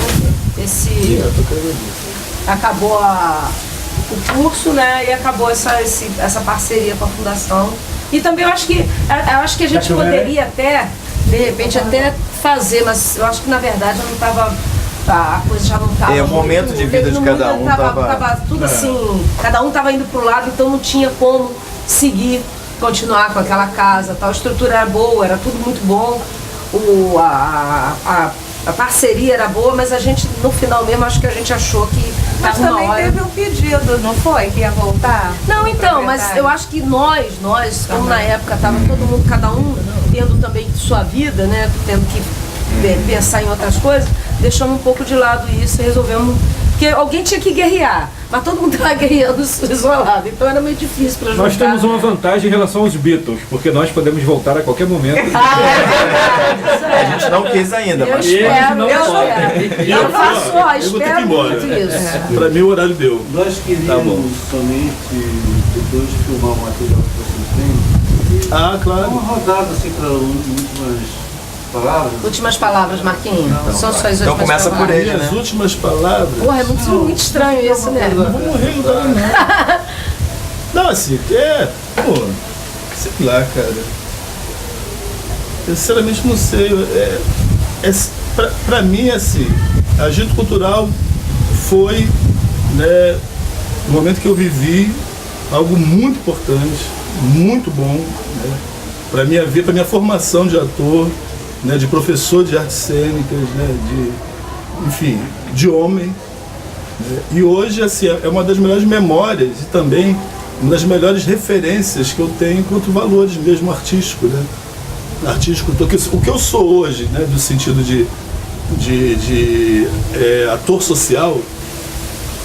acabou o curso, né, e acabou essa parceria com a Fundação. E também eu acho que a gente poderia até, de repente, até fazer, mas eu acho que na verdade não estava, a coisa já não estava. O momento de vida de cada um tava tudo assim, cada um estava indo para o lado, então não tinha como continuar com aquela casa, tal. A estrutura era boa, era tudo muito bom, a parceria era boa, mas a gente, no final mesmo, acho que a gente achou que Mas estava uma também hora. teve um pedido, não foi? Que ia voltar? Não, então, mas eu acho que nós, como na época estava todo mundo, cada um tendo também sua vida, né, tendo que pensar em outras coisas, deixamos um pouco de lado isso e resolvemos, porque alguém tinha que guerrear, mas todo mundo estava guerreando isolado, então era meio difícil para Nós temos uma vantagem em relação aos Beatles, porque nós podemos voltar a qualquer momento. A gente não quis ainda, Eu mas espero, não eu podem. espero. Eu faço, ó, eu vou ter que ir espero embora. muito isso. Pra mim o horário deu. Nós queríamos somente, depois de filmar o material que vocês têm, Ah, claro. uma rodada assim para últimas palavras. Últimas palavras, Marquinhos. São suas então últimas começa por palavras. ele, Minhas né? últimas palavras. Porra, é muito estranho isso, né? Não vou morrer agora, não. Não, assim, pô, sei lá, cara. Eu sinceramente não sei. Pra mim, assim, agito cultural foi, né, no momento que eu vivi, algo muito importante, muito bom, né, para minha vida, para minha formação de ator, né, de professor de artes cênicas, né, enfim, de homem. Né, e hoje, assim, é uma das melhores memórias e também uma das melhores referências que eu tenho enquanto valores mesmo artísticos, né? Artístico, o que eu sou hoje, né, do sentido de ator social,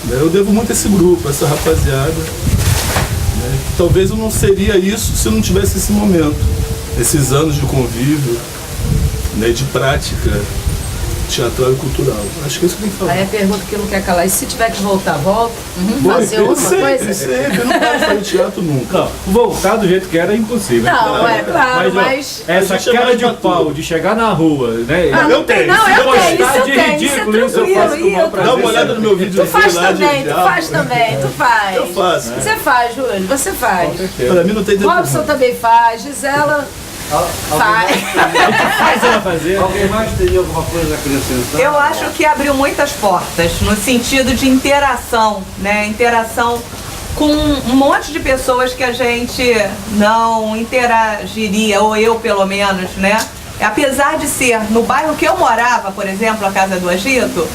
né, eu devo muito a esse grupo, a essa rapaziada, né, que talvez eu não seria isso se eu não tivesse esse momento, esses anos de convívio, né, de prática teatral e cultural. Acho que é isso que tem que falar. Aí a pergunta que não quer calar, e se tiver que voltar, volta? Fazer eu alguma coisa? sempre, eu não posso fazer teatro nunca. Não, voltar do jeito que era é impossível. Não, é claro, ó, mas... essa A gente é cara mais de maturo. pau, de chegar na rua, né? Ah, eu tenho. Não, eu Postar tenho, isso eu de tenho, ridículo, isso isso é eu faço tranquilo. com o maior Dá uma olhada no meu vídeo Tu faz lá de também, tu diabo. faz também, tu faz. Eu faço. Você faz, Júlio, você faz. Pra mim não tem tempo. Robson também faz, Gisela faz. Faz ela fazer. Alguém mais teria alguma coisa a acrescentar? Eu acho que abriu muitas portas, no sentido de interação, né? Interação com um monte de pessoas que a gente não interagiria, ou eu pelo menos, né? Apesar de ser no bairro que eu morava, por exemplo, a Casa do Agito,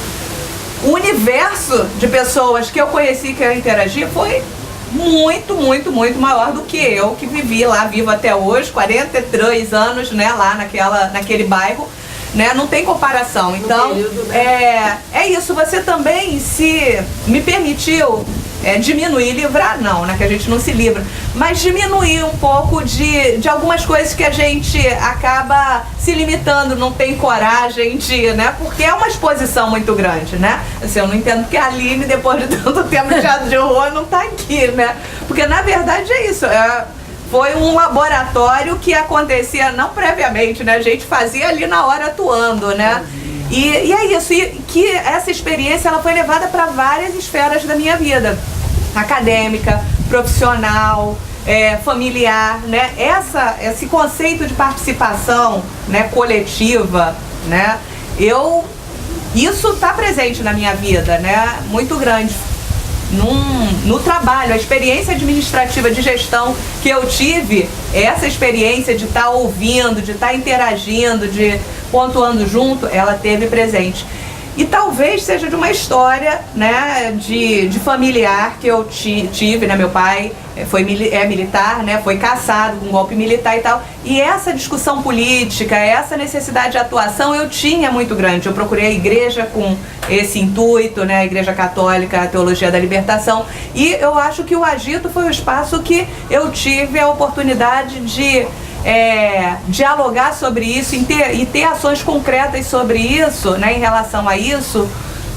o universo de pessoas que eu conheci, que eu interagi, foi muito, muito, muito maior do que eu, que vivi lá, vivo até hoje, 43 anos, né, lá naquele bairro, né, não tem comparação. Então, período, né? é isso, você também me permitiu diminuir, livrar não, né, que a gente não se livra, mas diminuir um pouco de algumas coisas que a gente acaba se limitando, não tem coragem de, né, porque é uma exposição muito grande, né, assim, eu não entendo que a Aline, depois de tanto tempo de teatro de horror, não tá aqui, né, porque na verdade é isso, foi um laboratório que acontecia não previamente, né, a gente fazia ali na hora atuando, né. E é isso, e que essa experiência ela foi levada para várias esferas da minha vida, acadêmica, profissional, familiar, né? Esse conceito de participação, né, coletiva, né? Isso está presente na minha vida, né? Muito grande. No trabalho, a experiência administrativa de gestão que eu tive, essa experiência de estar ouvindo, de estar interagindo, de pontuando junto, ela teve presente. E talvez seja de uma história, né, de familiar que eu tive, né, meu pai é militar, né, foi caçado com um golpe militar e tal, e essa discussão política, essa necessidade de atuação eu tinha muito grande. Eu procurei a igreja com esse intuito, né, a Igreja Católica, a Teologia da Libertação, e eu acho que o Agito foi o espaço que eu tive a oportunidade de dialogar sobre isso e ter ações concretas sobre isso, né, em relação a isso,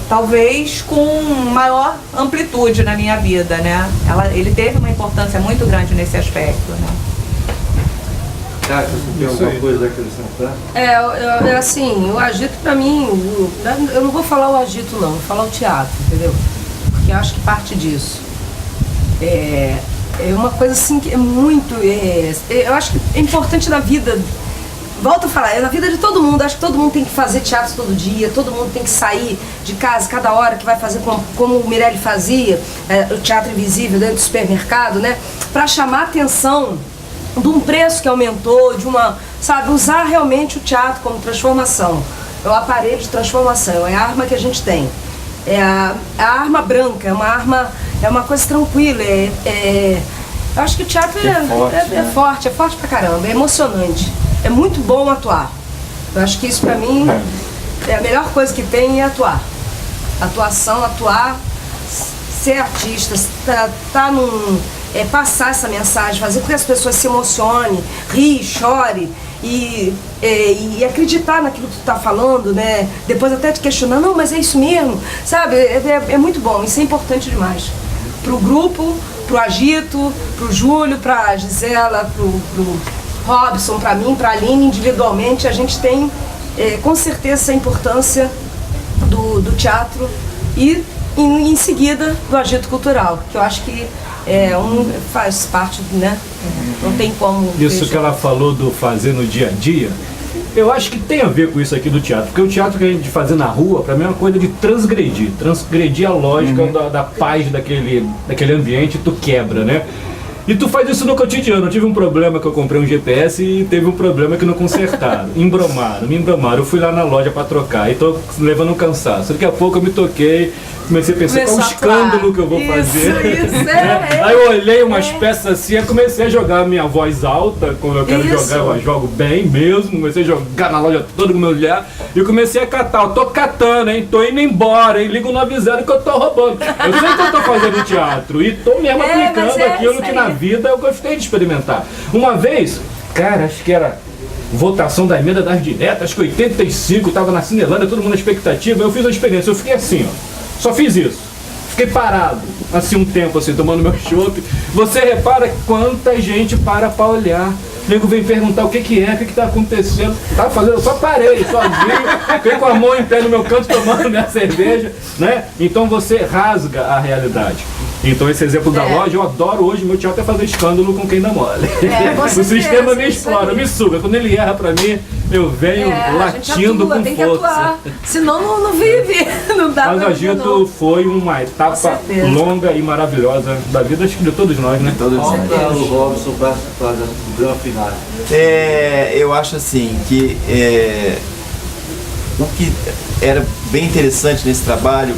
talvez com maior amplitude na minha vida, né? Ele teve uma importância muito grande nesse aspecto, né? Você tem alguma coisa a acrescentar? Assim, o Agito pra mim, eu não vou falar o Agito não, vou falar o teatro, entendeu? Porque eu acho que parte disso. É uma coisa assim que é muito, eu acho que é importante na vida, volto a falar, é na vida de todo mundo, acho que todo mundo tem que fazer teatro todo dia, todo mundo tem que sair de casa cada hora, que vai fazer como o Mirelle fazia, o teatro invisível dentro do supermercado, né, pra chamar a atenção de um preço que aumentou, usar realmente o teatro como transformação, é o aparelho de transformação, é a arma que a gente tem. É a arma branca, é uma coisa tranquila, eu acho que o teatro é forte pra caramba, é emocionante, é muito bom atuar. Eu acho que isso pra mim é a melhor coisa que tem, é atuar. Atuar, ser artista, passar essa mensagem, fazer com que as pessoas se emocionem, ri, chore. E acreditar naquilo que tu tá falando, né? Depois até te questionar, não, mas é isso mesmo, sabe? É muito bom, isso é importante demais. Pro grupo, pro Agito, pro Júlio, pra Gisela, pro Robson, pra mim, pra Aline, individualmente, a gente tem com certeza essa importância do teatro e em seguida do Agito Cultural, que eu acho que faz parte, né? Não tem como. Isso que ela falou do fazer no dia a dia, eu acho que tem a ver com isso aqui do teatro, porque o teatro que a gente faz na rua, pra mim é uma coisa de transgredir a lógica da paz daquele ambiente, tu quebra, né? E tu faz isso no cotidiano. Eu tive um problema que eu comprei um GPS e teve um problema que não consertaram. Me embromaram. Eu fui lá na loja pra trocar e tô levando um cansaço. Daqui a pouco eu me toquei, comecei a pensar qual o escândalo que eu vou fazer. Aí eu olhei umas peças assim e comecei a jogar a minha voz alta, quando eu quero jogar, eu jogo bem mesmo. Comecei a jogar na loja toda com o meu olhar e comecei a catar. Eu tô catando, hein? Tô indo embora, hein? Ligo no avisado que eu tô roubando. Eu sei que eu tô fazendo teatro e tô mesmo aplicando aquilo que na vida eu gostei de experimentar. Uma vez, cara, acho que era votação da emenda das diretas, acho que 85, tava na Cinelândia, todo mundo na expectativa, eu fiz uma experiência, eu fiquei assim, ó, só fiz isso. Fiquei parado, assim, um tempo, assim, tomando meu chopp. Você repara quanta gente para pra olhar. O nego vem perguntar o que é, o que tá acontecendo. Tá fazendo, eu só parei, sozinho, fiquei com a mão em pé no meu canto tomando minha cerveja, né? Então você rasga a realidade. Então esse exemplo da loja, eu adoro hoje, meu teatro é fazer escândalo com quem dá mole. O sistema me explora, me suga. Quando ele erra pra mim, eu venho latindo com tem força. Que atuar. Senão não vive, não dá. Mas o Agito foi uma etapa longa e maravilhosa da vida, acho que de todos nós, né? Falta o Robson para o grande final. Eu acho assim que o que era bem interessante nesse trabalho,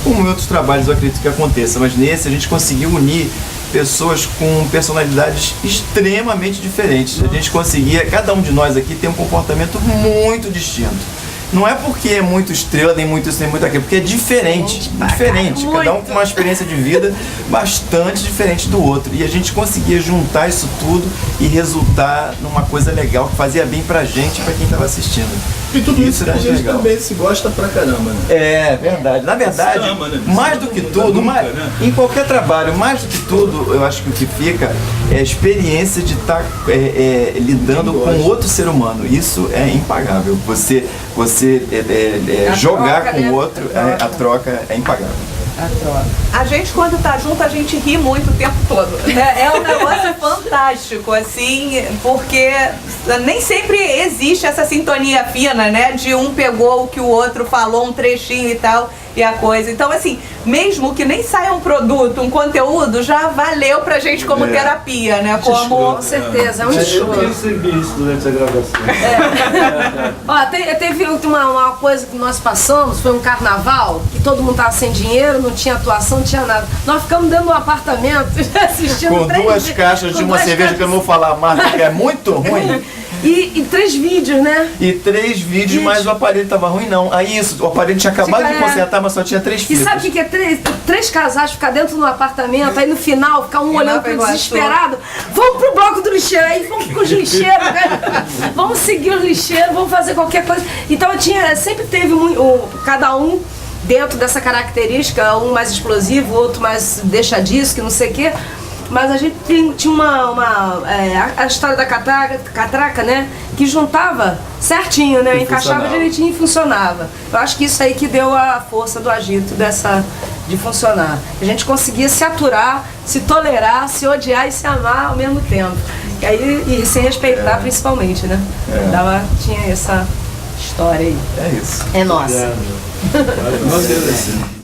como em outros trabalhos eu acredito que aconteça, mas nesse a gente conseguiu unir pessoas com personalidades extremamente diferentes. A gente conseguia, cada um de nós aqui tem um comportamento muito distinto. Não é porque é muito estrela, nem muito isso, nem muito aquilo, porque é diferente. Diferente. Cada um com uma experiência de vida bastante diferente do outro. E a gente conseguia juntar isso tudo e resultar numa coisa legal que fazia bem pra gente e pra quem tava assistindo. E tudo isso era a gente legal. também se gosta pra caramba, né? É verdade. Na verdade, Se ama, né? mais do que tudo, Nunca, né? em qualquer trabalho, mais do que tudo, eu acho que o que fica é a experiência de estar lidando com outro ser humano. Isso é impagável. Você jogar troca, com né? o outro, a troca é impagável. A gente, quando tá junto, a gente ri muito o tempo todo. É um negócio fantástico, assim, porque nem sempre existe essa sintonia fina, né? De um pegou o que o outro falou, um trechinho e tal, e a coisa. Então, assim, mesmo que nem saia um produto, um conteúdo, já valeu pra gente como terapia, né? Com certeza, é um Eu show. percebi isso durante a gravação. Ó, teve uma coisa que nós passamos, foi um carnaval, que todo mundo tava sem dinheiro, não tinha atuação, não tinha nada. Nós ficamos dentro de um apartamento assistindo Com 2 caixas de uma cerveja que eu não vou falar a marca, que é muito ruim. E 3 vídeos, né? E 3 vídeos, mas o aparelho tava ruim não. Aí isso, o aparelho tinha acabado de consertar, mas só tinha 3 E fitas. sabe o que é 3 casais ficar dentro do apartamento, aí no final ficar um olhando pro desesperado, vamos pro bloco do lixeiro, aí vamos com os lixeiros, né? Vamos seguir os lixeiros, vamos fazer qualquer coisa. Então sempre teve cada um dentro dessa característica, um mais explosivo, outro mais deixa disso, que não sei o quê. Mas a gente tinha a história da catraca, né? Que juntava certinho, né? Encaixava direitinho e funcionava. Eu acho que isso aí que deu a força do agito de funcionar. A gente conseguia se aturar, se tolerar, se odiar e se amar ao mesmo tempo. E se respeitar principalmente, né? Tinha essa história aí. É isso. É nossa. Obrigado. Nós agradecemos.